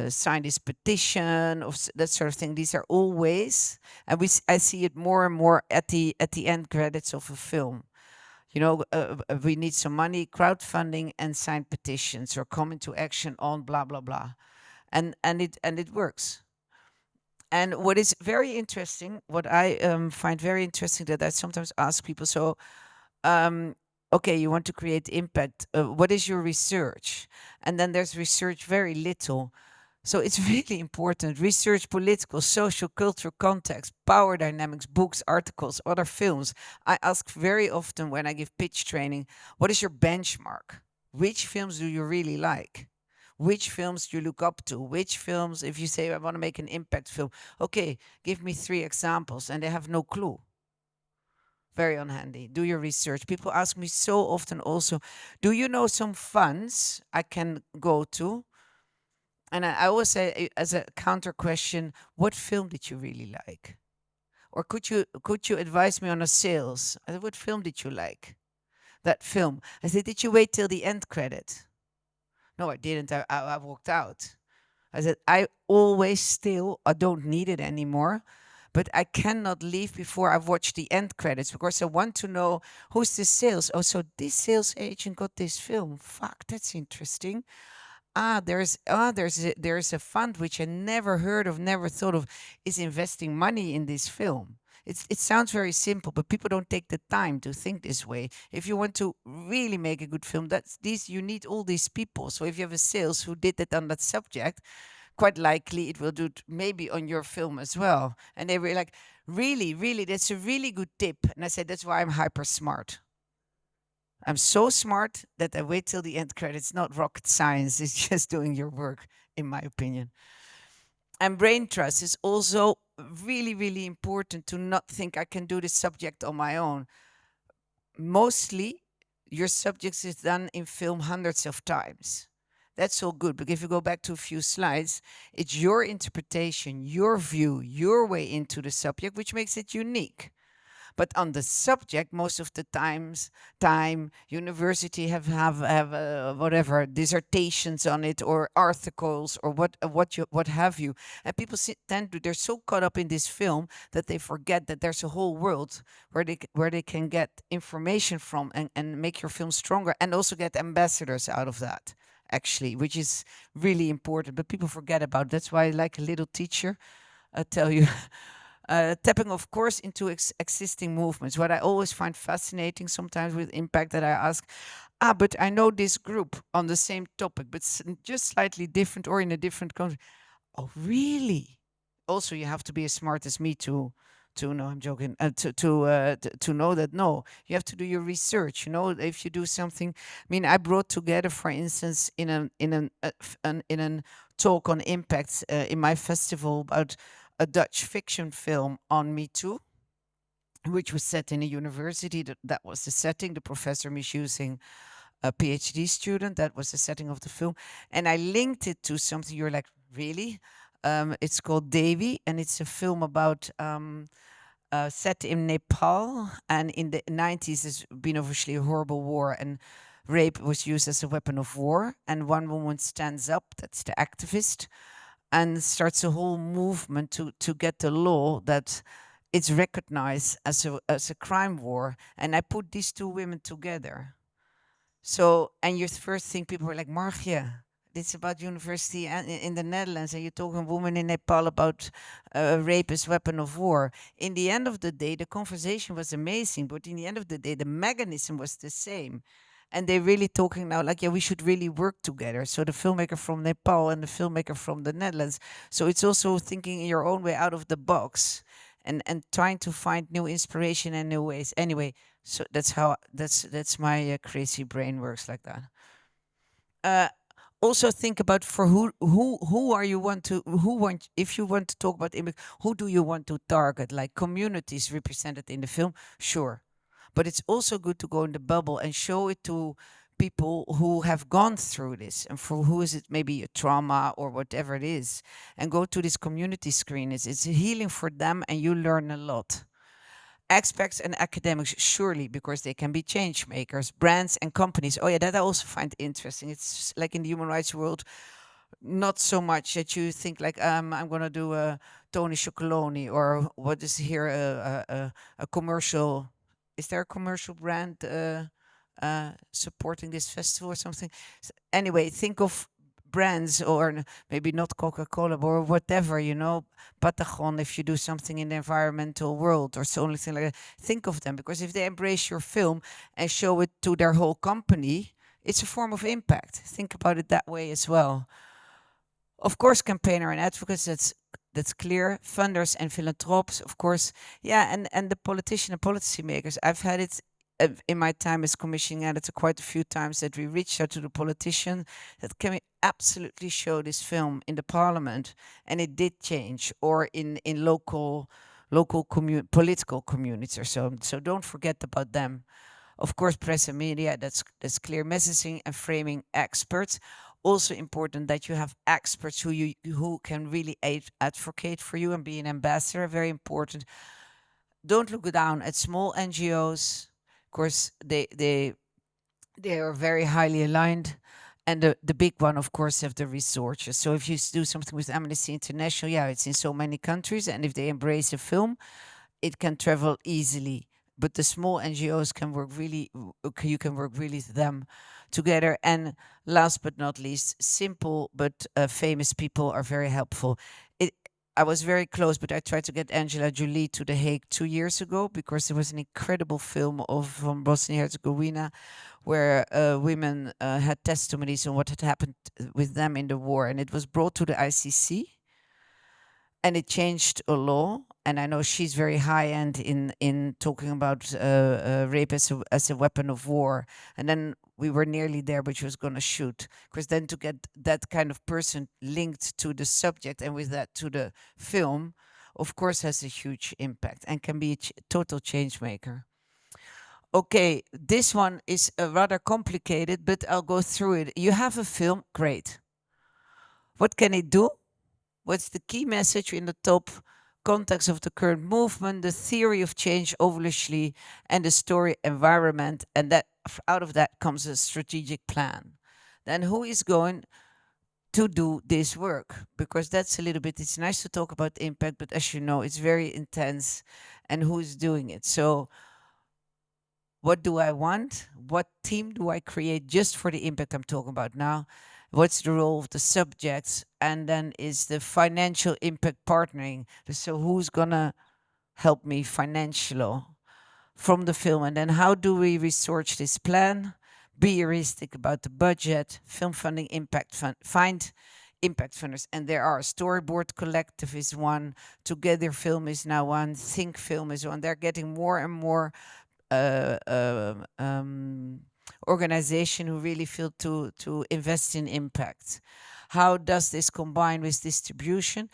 sign this petition, or that sort of thing. These are all ways, and I see it more and more at the end credits of a film. You know, we need some money, crowdfunding, and sign petitions, or come into action on blah blah blah, and it works. And what is very interesting, what I find very interesting, that I sometimes ask people, so, okay, you want to create impact. What is your research? And then there's research very little. So it's really important. Research political, social, cultural context, power dynamics, books, articles, other films. I ask very often when I give pitch training, what is your benchmark? Which films do you really like? Which films you look up to? Which films, if you say, I want to make an impact film, okay, give me 3 examples, and they have no clue. Very unhandy. Do your research. People ask me so often also, do you know some funds I can go to? And I always say, as a counter question, what film did you really like? Or could you advise me on a sales? I said, what film did you like? That film. I said, did you wait till the end credit? No, I didn't. I walked out. I said, I don't need it anymore, but I cannot leave before I've watched the end credits, because I want to know who's the sales. Oh, so this sales agent got this film. Fuck, that's interesting. There's a fund which I never heard of, never thought of, is investing money in this film. It sounds very simple, but people don't take the time to think this way. If you want to really make a good film, you need all these people. So if you have a sales who did it on that subject, quite likely it will do it maybe on your film as well. And they were like, really, really, that's a really good tip. And I said, that's why I'm hyper smart. I'm so smart that I wait till the end credits. Not rocket science, it's just doing your work, in my opinion. And brain trust is also really, really important, to not think I can do this subject on my own. Mostly, your subjects is done in film hundreds of times. That's all good, but if you go back to a few slides, it's your interpretation, your view, your way into the subject, which makes it unique. But on the subject, most of the time, university have whatever dissertations on it, or articles, or what have you. And people they're so caught up in this film that they forget that there's a whole world where they can get information from, and make your film stronger, and also get ambassadors out of that, actually, which is really important. But people forget about it. That's why I like a little teacher. I tell you. Tapping, of course, into existing movements. What I always find fascinating sometimes with impact, that I ask, but I know this group on the same topic, but just slightly different, or in a different country. Oh, really? Also, you have to be as smart as me to no, I'm joking. To know that, no, you have to do your research. You know, if you do something. I mean, I brought together, for instance, in a talk on impact in my festival, about a Dutch fiction film on Me Too, which was set in a university. That was the setting. The professor misusing a PhD student. That was the setting of the film. And I linked it to something. You're like, really? It's called Devi, and it's a film about set in Nepal. And in the 90s, there's been obviously a horrible war, and rape was used as a weapon of war. And one woman stands up. That's the activist. and starts a whole movement to get the law that it's recognized as a crime war. And I put these two women together. So, and you first think people were like, Margje, it's about university and in the Netherlands, and you're talking women in Nepal about rape as weapon of war. In the end of the day, the conversation was amazing, but in the end of the day, the mechanism was the same. And they're really talking now like, yeah, we should really work together. So the filmmaker from Nepal and the filmmaker from the Netherlands. So it's also thinking in your own way out of the box and trying to find new inspiration and new ways. Anyway, so that's my crazy brain works like that. Also think about for who are you want to if you want to talk about impact, who do you want to target? Like communities represented in the film, sure, but it's also good to go in the bubble and show it to people who have gone through this and for who is it maybe a trauma or whatever it is, and go to this community screen. It's healing for them and you learn a lot. Experts and academics, surely, because they can be change makers. Brands and companies, oh yeah, that I also find interesting. It's like in the human rights world, not so much that you think like, I'm going to do a Tony Chocolonely, or what is here, a commercial. Is there a commercial brand supporting this festival or something? Anyway, think of brands, or maybe not Coca-Cola or whatever, Patagon, if you do something in the environmental world or so, only thing like that. Think of them, because if they embrace your film and show it to their whole company, it's a form of impact. Think about it that way as well. Of course, campaigner and advocates, that's clear. Funders and philanthropes, of course. Yeah, and the politician and policymakers. I've had it in my time as commissioning editor quite a few times that we reached out to the politician that can we absolutely show this film in the parliament, and it did change, or in local political communities or so. So don't forget about them. Of course, press and media, that's clear. Messaging and framing experts. Also important that you have experts who can really advocate for you and be an ambassador. Very important. Don't look down at small NGOs. Of course, they are very highly aligned. And the big one, of course, have the resources. So if you do something with Amnesty International, yeah, it's in so many countries. And if they embrace a film, it can travel easily. But the small NGOs can work really, you can work really with them together. And last but not least, simple but famous people are very helpful. I was very close, but I tried to get Angela Jolie to The Hague 2 years ago, because there was an incredible film from Bosnia-Herzegovina where women had testimonies on what had happened with them in the war. And it was brought to the ICC. And it changed a law, and I know she's very high-end in talking about rape as a weapon of war. And then we were nearly there, but she was going to shoot. Because then to get that kind of person linked to the subject and with that to the film, of course, has a huge impact and can be a total change maker. Okay, this one is rather complicated, but I'll go through it. You have a film, great. What can it do? What's the key message in the top? Context of the current movement, the theory of change obviously, and the story environment, and that out of that comes a strategic plan. Then who is going to do this work? Because that's a little bit, it's nice to talk about impact, but as you know, it's very intense, and who is doing it? So what do I want? What team do I create just for the impact I'm talking about now? What's the role of the subjects? And then is the financial impact partnering. So who's gonna help me financially from the film? And then how do we research this plan? Be realistic about the budget, film funding, impact fund, find impact funders. And there are Storyboard Collective is one, Together Film is now one, Think Film is one. They're getting more and more organization who really feel to invest in impact. How does this combine with distribution?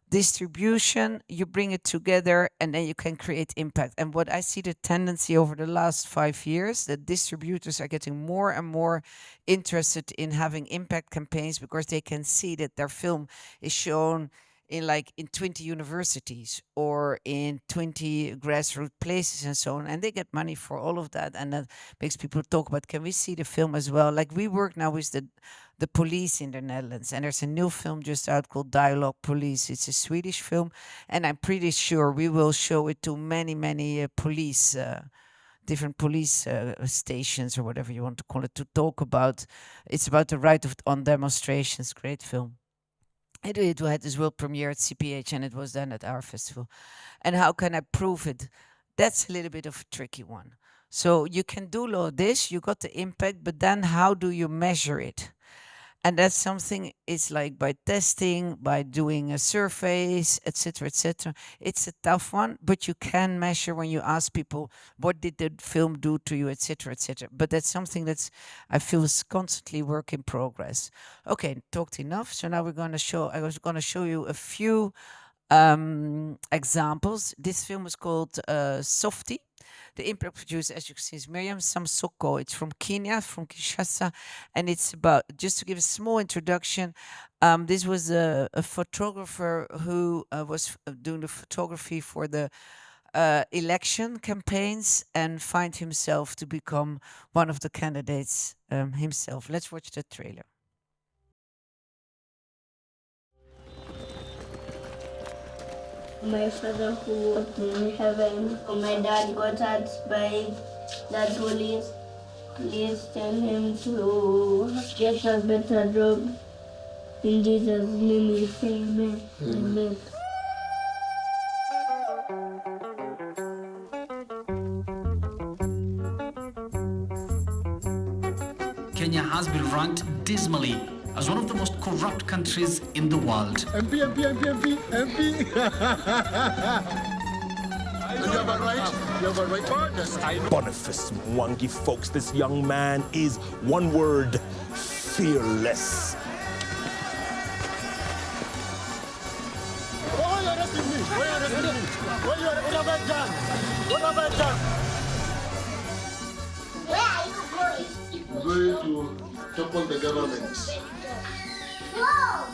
Distribution, you bring it together and then you can create impact. And what I see the tendency over the last 5 years, that distributors are getting more and more interested in having impact campaigns, because they can see that their film is shown in 20 universities or in 20 grassroots places and so on, and they get money for all of that, and that makes people talk about, can we see the film as well? Like, we work now with the police in the Netherlands, and there's a new film just out called Dialogue Police. It's a Swedish film, and I'm pretty sure we will show it to many police different police stations or whatever you want to call it, to talk about. It's about the right on demonstrations. Great film. It had this world premiere at CPH, and it was then at our festival. And how can I prove it? That's a little bit of a tricky one. So you can do all of this, you got the impact, but then how do you measure it? And that's something, it's like by testing, by doing surveys, etc., etc. It's a tough one, but you can measure when you ask people, what did the film do to you, etc., etc. But that's something that's, I feel, is constantly work in progress. Okay, talked enough. So now I was going to show you a few examples. This film is called Softy. The impact producer, as you can see, is Miriam Samsoko. It's from Kenya, from Kinshasa, and it's about, just to give a small introduction, this was a photographer who was doing the photography for the election campaigns and find himself to become one of the candidates himself. Let's watch the trailer. My father who was in heaven, my dad got hurt by the police. Please tell him to get a better job. In Jesus' name we say amen. Amen. Kenya has been ranked dismally as one of the most corrupt countries in the world. MP. You have a right. You have a right. Yes, Boniface Mwangi, folks. This young man is, one word, fearless. Why are you arresting me? Why are you arresting me? What have I done? What have I done? Where are you going? Going to topple the government.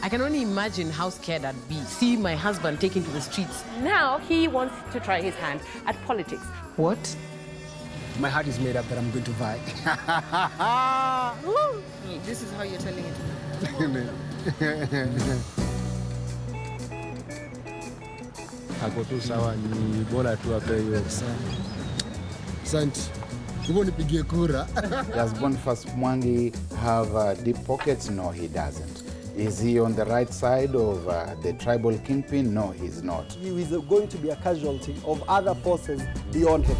I can only imagine how scared I'd be, seeing my husband taken to the streets. Now he wants to try his hand at politics. What? My heart is made up that I'm going to vie. This is how you're telling it. Ako tu sawa, ni bora tu ape hiyo. Asante. Hivyo nipigie kura. Does Boniface Mwangi have deep pockets? No, he doesn't. Is he on the right side of the tribal kingpin? No, he's not. He is going to be a casualty of other forces beyond him.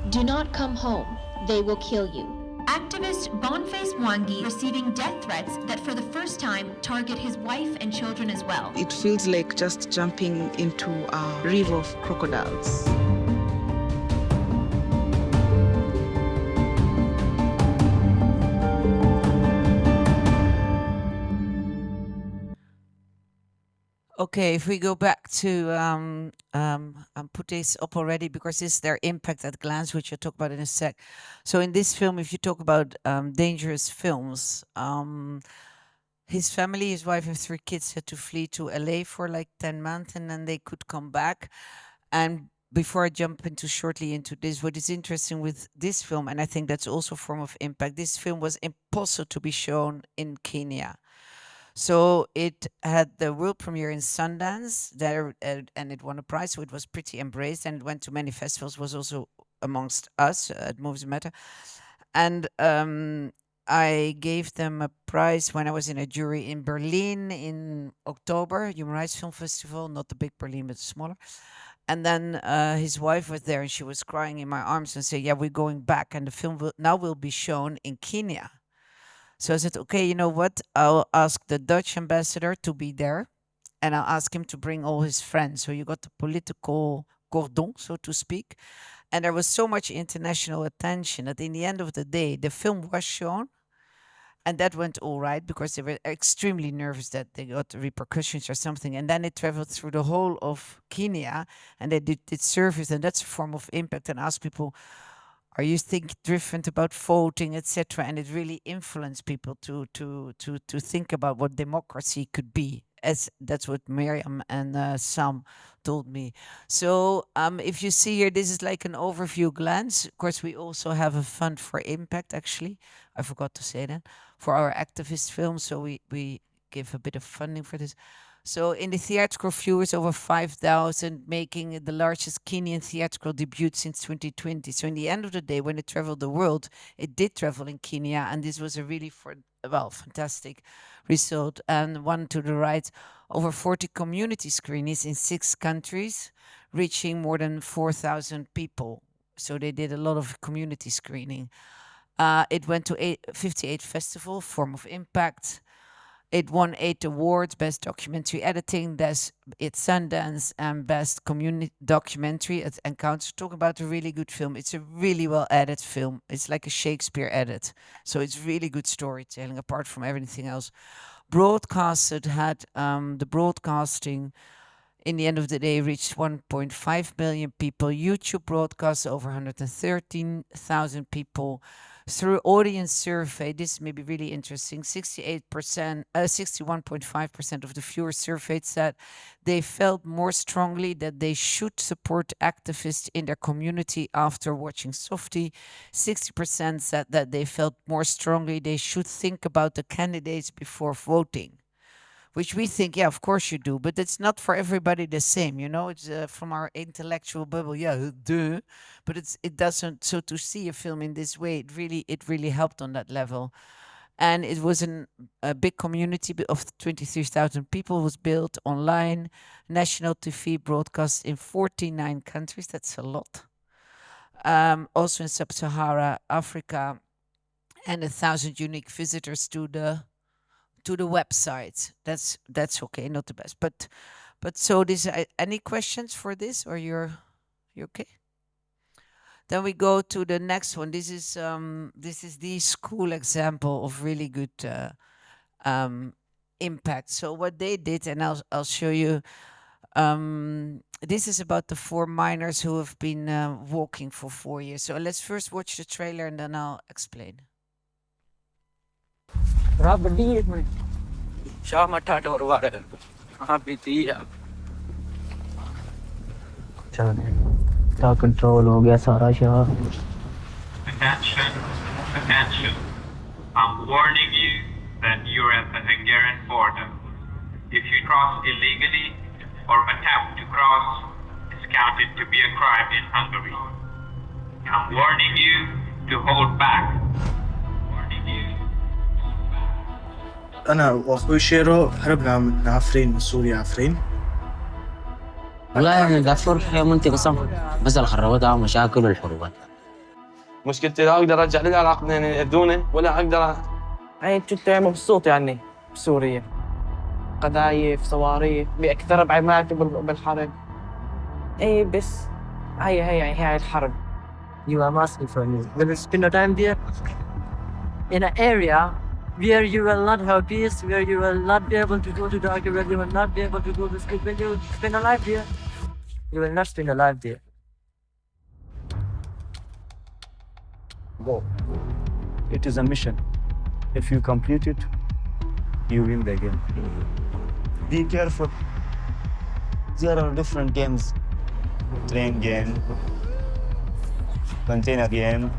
Do not come home. They will kill you. Activist Boniface Mwangi receiving death threats that for the first time target his wife and children as well. It feels like just jumping into a river of crocodiles. Okay, if we go back to put this up already because this is their impact at glance, which I'll talk about in a sec. So in this film, if you talk about dangerous films, his family, his wife and 3 kids had to flee to LA for like 10 months and then they could come back. And before I jump shortly into this, what is interesting with this film, and I think that's also a form of impact, this film was impossible to be shown in Kenya. So it had the world premiere in Sundance there, and it won a prize, so it was pretty embraced, and it went to many festivals, was also amongst us at Movies Matter. And I gave them a prize when I was in a jury in Berlin in October, Human Rights Film Festival, not the big Berlin, but smaller. And then his wife was there, and she was crying in my arms and said, yeah, we're going back, and the film now will be shown in Kenya. So I said, okay, you know what? I'll ask the Dutch ambassador to be there and I'll ask him to bring all his friends. So you got the political cordon, so to speak. And there was so much international attention that in the end of the day, the film was shown. And that went all right because they were extremely nervous that they got repercussions or something. And then it traveled through the whole of Kenya and they did service. And that's a form of impact, and ask people, are you think different about voting, etc.? And it really influenced people to think about what democracy could be as that's what Miriam and Sam told me. So if you see here, this is like an overview glance. Of course, we also have a fund for impact, actually. I forgot to say that, for our activist films. So we give a bit of funding for this. So in the theatrical viewers, over 5,000, making it the largest Kenyan theatrical debut since 2020. So in the end of the day, when it traveled the world, it did travel in Kenya. And this was a really, fantastic result. And one to the right, over 40 community screenings in 6 countries, reaching more than 4,000 people. So they did a lot of community screening. It went to 58 festivals, form of impact. It won 8 awards: Best Documentary Editing, Best at Sundance, and Best Community Documentary at Encounters. Talk about a really good film. It's a really well-edited film. It's like a Shakespeare edit. So it's really good storytelling, apart from everything else. Broadcasted had the broadcasting, in the end of the day, reached 1.5 million people. YouTube broadcast over 113,000 people. Through audience survey, this may be really interesting, 61.5% of the viewers surveyed said they felt more strongly that they should support activists in their community after watching Softie. 60% said that they felt more strongly they should think about the candidates before voting. Which we think, yeah, of course you do, but it's not for everybody the same, you know. It's from our intellectual bubble, yeah, duh. But it doesn't. So to see a film in this way, it really helped on that level, and it was a big community of 23,000 people was built online, national TV broadcast in 49 countries. That's a lot. Also in Sub-Sahara Africa, and 1,000 unique visitors to the website. That's okay, not the best, but so this. Any questions for this, or you okay? Then we go to the next one. This is the school example of really good impact. So what they did, and I'll show you. This is about the 4 minors who have been walking for 4 years. So let's first watch the trailer and then I'll explain. Control हो गया सारा शहर. Attention, attention. I'm warning you that you're at the Hungarian border. If you cross illegally or attempt to cross, it's counted to be a crime in Hungary. I'm warning you to hold back. أنا وأخوي شيرو هربنا من عفرين، من سوريا عفرين. والله أنا قافور في منطقة صم بس الخربطة ومشاكل والحروبات. مشكلتي لا أقدر أرجع للعراق لأن يأذوني ولا أقدر. أنا كنت مبسوط يعني بسوريا. قذايف، صواريخ، بأكثر بعملات بالحرب. إيه بس هي الحرب. You are asking for me. Will you spend a time there? In an area where you will not have peace, where you will not be able to go to doctor, where you will not be able to go to school. When you spend a life there, you will not spend a life there. Go. It is a mission. If you complete it, you win the game. Be careful. There are different games. Train game, container game,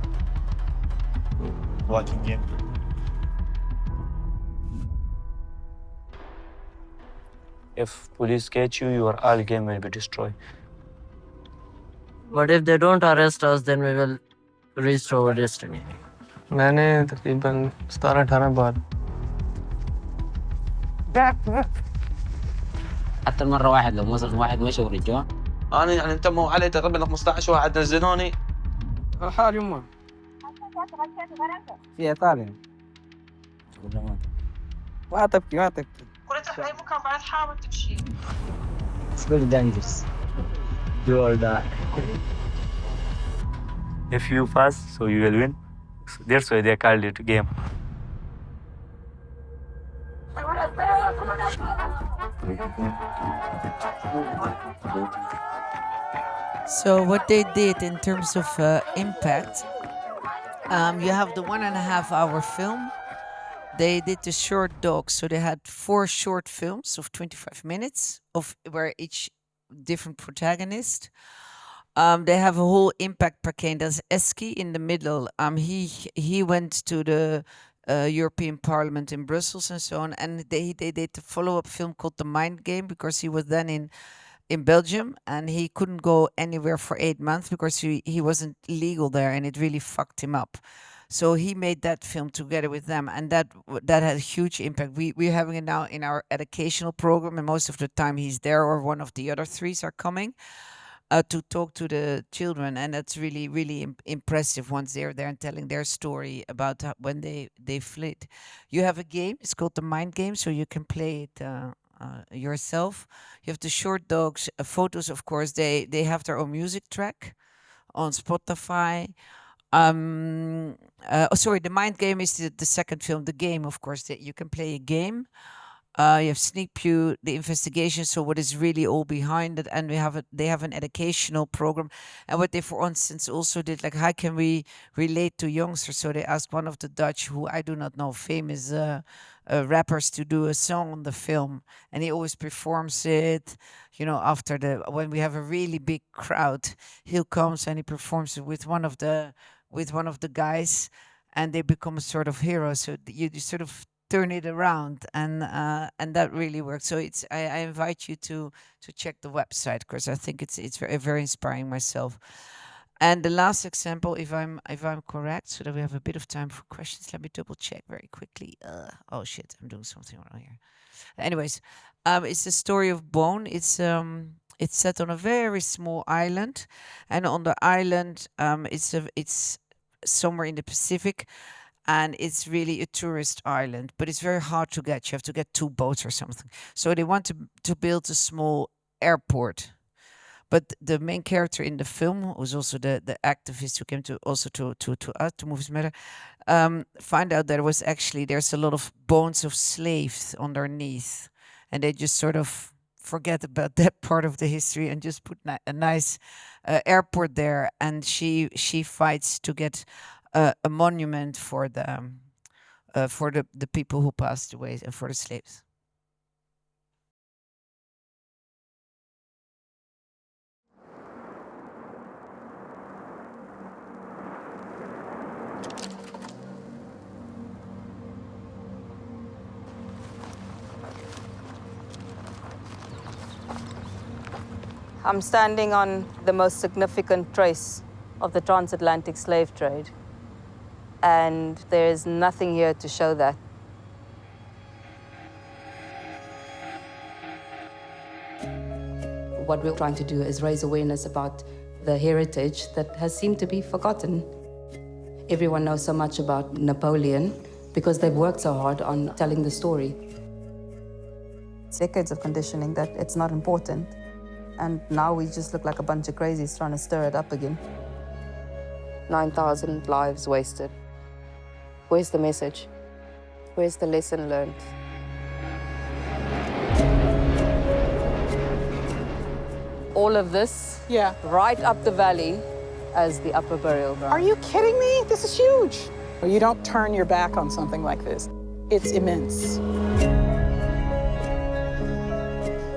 watching game. If police catch you, your all game will be destroyed. But if they don't arrest us, then we will reach our destiny. मैंने तकरीबन 17-18 बार. حتى المرة واحد لو مثلا واحد مشى ورجع. أنا يعني انتموا علي تقريبا 15 واحد نزلوني. الحال يمه. في إيطاليا. ما تبكي. كنت تروح أي مكان بعد حاول تمشي. It's very dangerous. You will die. If you pass, so you will win. So that's why they called it game. So what they did in terms of impact, you have the 1.5 hour film. they did the short docs. So they had 4 short films of 25 minutes of where each different protagonist. They have a whole impact pakket. That's Eski in the middle. He went to the European Parliament in Brussels and so on, and they did a follow-up film called The Mind Game because he was then in Belgium and he couldn't go anywhere for 8 months because he wasn't legal there, and it really fucked him up. So he made that film together with them, and that had a huge impact. We're having it now in our educational program, and most of the time he's there, or one of the other 3 are coming to talk to the children, and that's really, really impressive once they're there and telling their story about when they fled. You have a game, it's called the Mind Game, so you can play it yourself. You have the short dogs, photos, of course. They have their own music track on Spotify. Sorry, the Mind Game is the second film. The game, of course, that you can play a game. You have sneak peek, the investigation, so what is really all behind it, and they have an educational program. And what they, for instance, also did, like, how can we relate to youngsters? So they asked one of the Dutch, who I do not know, famous rappers, to do a song on the film, and he always performs it. After when we have a really big crowd, he comes and he performs it with one of the guys, and they become a sort of hero. So you sort of turn it around, and that really works. So I invite you to check the website, because I think it's very, very inspiring myself. And the last example, if I'm correct, so that we have a bit of time for questions, let me double check very quickly. Oh shit, I'm doing something wrong here. Anyways, it's the story of Bone. It's set on a very small island, and on the island, it's somewhere in the Pacific. And it's really a tourist island, but it's very hard to get. You have to get 2 boats or something. So they want to build a small airport. But the main character in the film, who's also the activist who came to us, to Movies Matter, find out that there's a lot of bones of slaves underneath. And they just sort of forget about that part of the history and just put a nice airport there. And she fights to get a monument for the people who passed away and for the slaves. I'm standing on the most significant trace of the transatlantic slave trade. And there is nothing here to show that. What we're trying to do is raise awareness about the heritage that has seemed to be forgotten. Everyone knows so much about Napoleon because they've worked so hard on telling the story. Decades of conditioning that it's not important. And now we just look like a bunch of crazies trying to stir it up again. 9,000 lives wasted. Where's the message? Where's the lesson learned? All of this, right up the valley as the upper burial ground. Are you kidding me? This is huge. You don't turn your back on something like this. It's immense.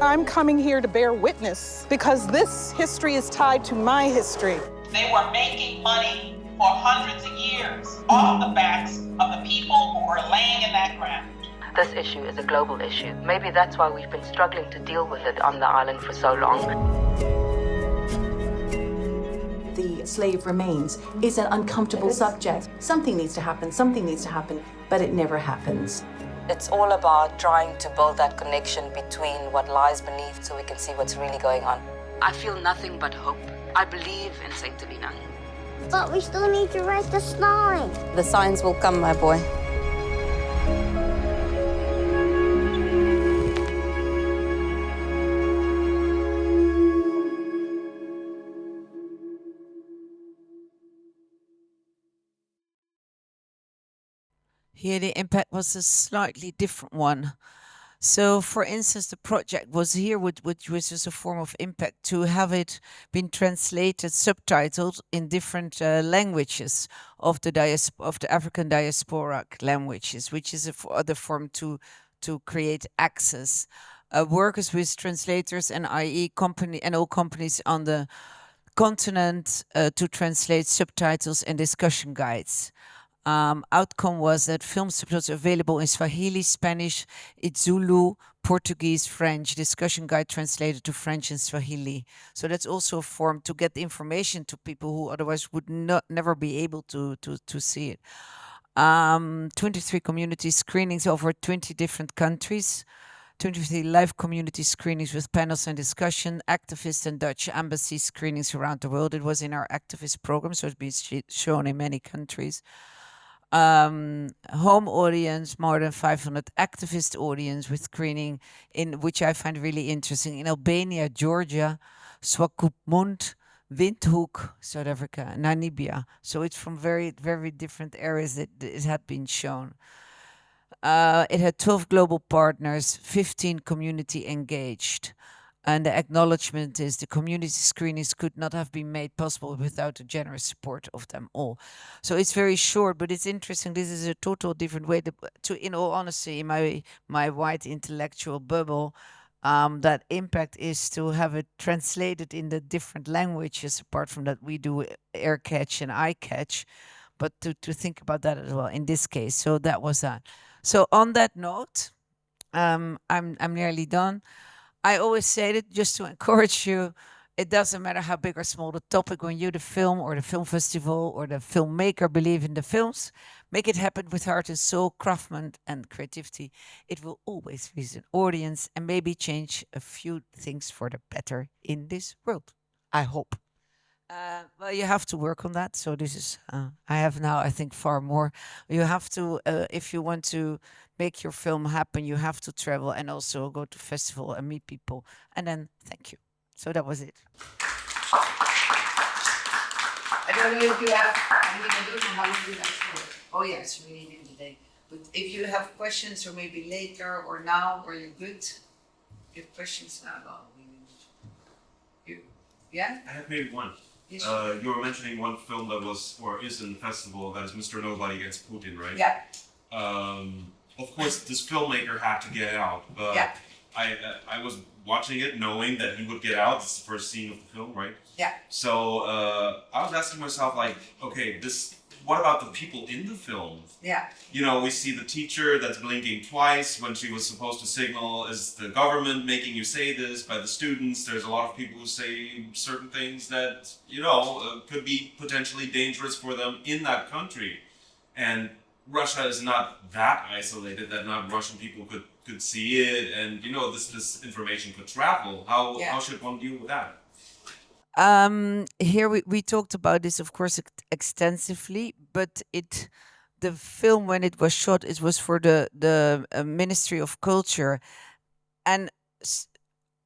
I'm coming here to bear witness because this history is tied to my history. They were making money for hundreds of years off the backs of the people who were laying in that ground. This issue is a global issue. Maybe that's why we've been struggling to deal with it on the island for so long. The slave remains is an uncomfortable subject. Something needs to happen, but it never happens. It's all about trying to build that connection between what lies beneath so we can see what's really going on. I feel nothing but hope. I believe in Saint Helena. But we still need to write the sign. The signs will come, my boy. Here the impact was a slightly different one. So, for instance, the project was here, which was just a form of impact, to have it been translated, subtitled in different languages of the African diasporic languages, which is other form to create access. Workers with translators and i.e. company and all companies on the continent to translate subtitles and discussion guides. Outcome was that film subtitles available in Swahili, Spanish, Zulu, Portuguese, French, discussion guide translated to French and Swahili. So that's also a form to get the information to people who otherwise would never be able to see it. 23 community screenings over 20 different countries. 23 live community screenings with panels and discussion, activist and Dutch embassy screenings around the world. It was in our activist program, so it's been shown in many countries. Home audience, more than 500 activist audience with screening in which I find really interesting in Albania, Georgia, Swakopmund, Windhoek, South Africa, Namibia. So it's from very, very different areas that it had been shown. It had 12 global partners, 15 community engaged. And the acknowledgement is the community screenings could not have been made possible without the generous support of them all. So it's very short, but it's interesting. This is a total different way to in all honesty, in my white intellectual bubble, that impact is to have it translated in the different languages. Apart from that, we do air catch and eye catch, but to think about that as well in this case. So that was that. So on that note, I'm nearly done. I always say that just to encourage you, it doesn't matter how big or small the topic, when you, the film or the film festival or the filmmaker, believe in the films, make it happen with heart and soul, craftsman and creativity. It will always reach an audience and maybe change a few things for the better in this world. I hope. Well, you have to work on that. So this is, I have now, I think, far more. You have to, if you want to make your film happen, you have to travel and also go to festival and meet people. And then, thank you. So that was it. I don't know if you have, I mean, I don't know how long you have for. Oh yes, we need it today. But if you have questions, or maybe later or now, or you're good, you have questions now. Well, you, yeah? I have maybe one. Yes. You were mentioning one film that was, or is in the festival, that is Mr. Nobody Against Putin, right? Yeah. Of course, this filmmaker had to get out, but yeah. I was watching it knowing that he would get out. This is the first scene of the film, right? Yeah. So I was asking myself, like, okay, what about the people in the film? Yeah. You know, we see the teacher that's blinking twice when she was supposed to signal, is the government making you say this? By the students, there's a lot of people who say certain things that, you know, could be potentially dangerous for them in that country. And Russia is not that isolated that not Russian people could see it, and you know this information could travel. How should one deal with that? Here we talked about this, of course, extensively, but the film, when it was shot, it was for the Ministry of Culture, and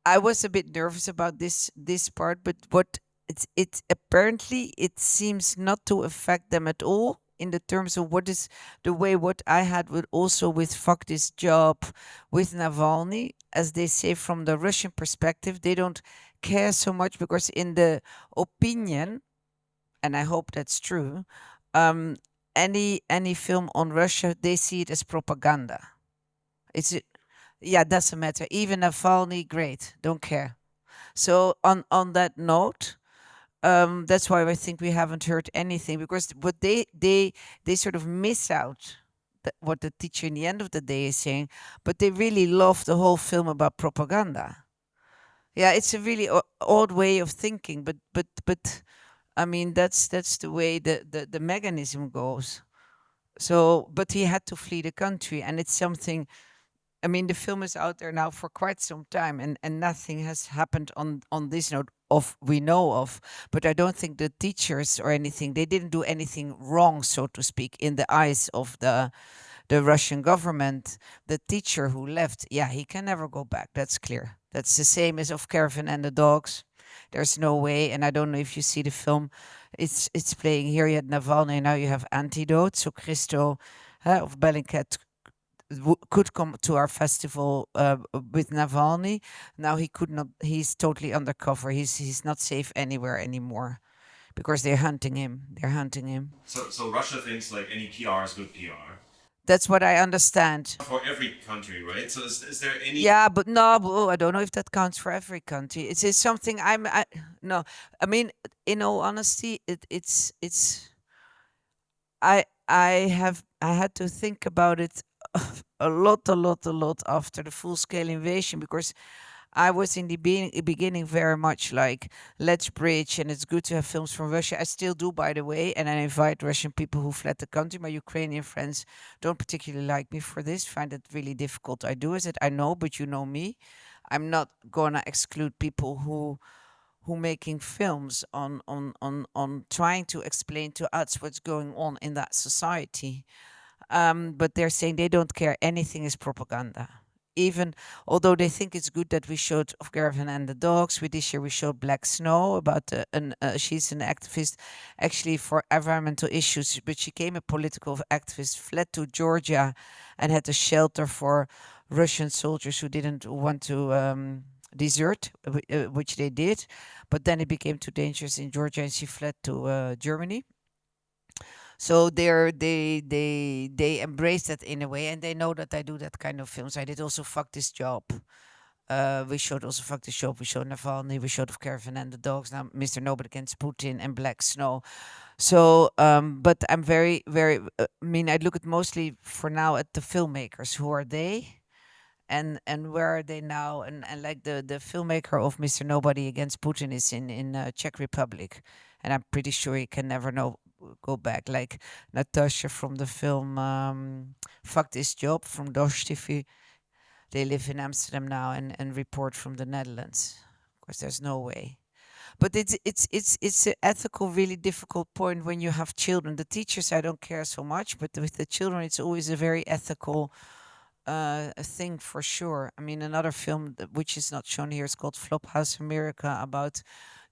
I was a bit nervous about this part, but it apparently it seems not to affect them at all. In the terms of what is the way what I had with also with fuck this job with Navalny, as they say from the Russian perspective, they don't care so much because in the opinion, and I hope that's true, any film on Russia, they see it as propaganda. Yeah, doesn't matter. Even Navalny, great, don't care. So on that note, that's why I think we haven't heard anything, because what they sort of miss out what the teacher in the end of the day is saying, but they really love the whole film about propaganda. Yeah, it's a really odd way of thinking, but I mean that's the way the mechanism goes. So, but he had to flee the country, and it's something. I mean, the film is out there now for quite some time, and nothing has happened on this note we know of. But I don't think the teachers or anything, they didn't do anything wrong, so to speak, in the eyes of the Russian government. The teacher who left, yeah, he can never go back. That's clear. That's the same as of Caravan and the Dogs. There's no way, and I don't know if you see the film. It's playing here. You had Navalny, now you have Antidote. So Christo of Bellingcat could come to our festival with Navalny. Now he could not. He's totally undercover. He's not safe anywhere anymore, because they're hunting him. They're hunting him. So Russia thinks like any PR is good PR. That's what I understand. For every country, right? So is there any... Yeah, but no, I don't know if that counts for every country. It's something no. I mean, in all honesty, I had to think about it a lot after the full-scale invasion, because I was in the beginning very much like, let's bridge, and it's good to have films from Russia. I still do, by the way, and I invite Russian people who fled the country. My Ukrainian friends don't particularly like me for this, find it really difficult. I do, as it I know, but you know me. I'm not gonna exclude people who making films on trying to explain to us what's going on in that society. But they're saying they don't care. Anything is propaganda. Even although they think it's good that we showed Of Garvin and the Dogs, this year we showed Black Snow about she's an activist actually for environmental issues, but she became a political activist, fled to Georgia, and had a shelter for Russian soldiers who didn't want to desert, which they did, but then it became too dangerous in Georgia, and she fled to Germany. So they embrace that in a way, and they know that I do that kind of films. I did also Fuck This Job. We showed also Fuck This Job. We showed Navalny. We showed Of Garvin and the Dogs. Now Mr. Nobody Against Putin and Black Snow. So, but I'm very, very. I mean, I look at mostly for now at the filmmakers. Who are they? And where are they now? And like the filmmaker of Mr. Nobody Against Putin is in Czech Republic, and I'm pretty sure he can never go back. Like Natasha from the film Fuck This Job from Dosh TV. They live in Amsterdam now and report from the Netherlands. Of course, there's no way. But it's an ethical, really difficult point when you have children. The teachers, I don't care so much, but with the children, it's always a very ethical thing for sure. I mean, another film which is not shown here is called Flophouse America, about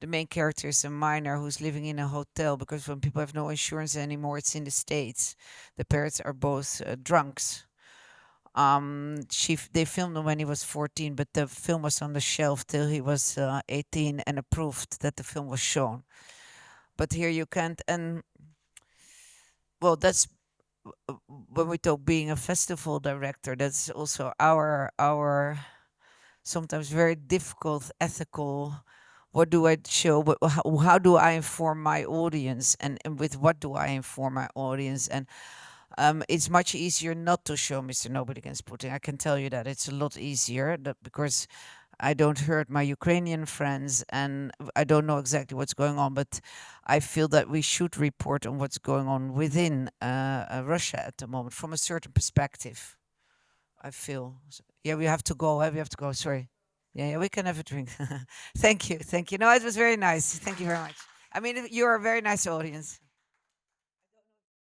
the main character is a minor who's living in a hotel because when people have no insurance anymore, it's in the States. The parents are both drunks. They filmed him when he was 14, but the film was on the shelf till he was 18 and approved that the film was shown. But here you can't, and well, that's when we talk being a festival director, that's also our sometimes very difficult ethical. What do I show? How do I inform my audience, and with what do I inform my audience? And it's much easier not to show Mr. Nobody Against Putin. I can tell you that it's a lot easier because I don't hurt my Ukrainian friends and I don't know exactly what's going on, but I feel that we should report on what's going on within Russia at the moment from a certain perspective. I feel. Yeah, we have to go. We have to go. Sorry. Yeah, we can have a drink. Thank you. No, it was very nice. Thank you very much. I mean, you're a very nice audience.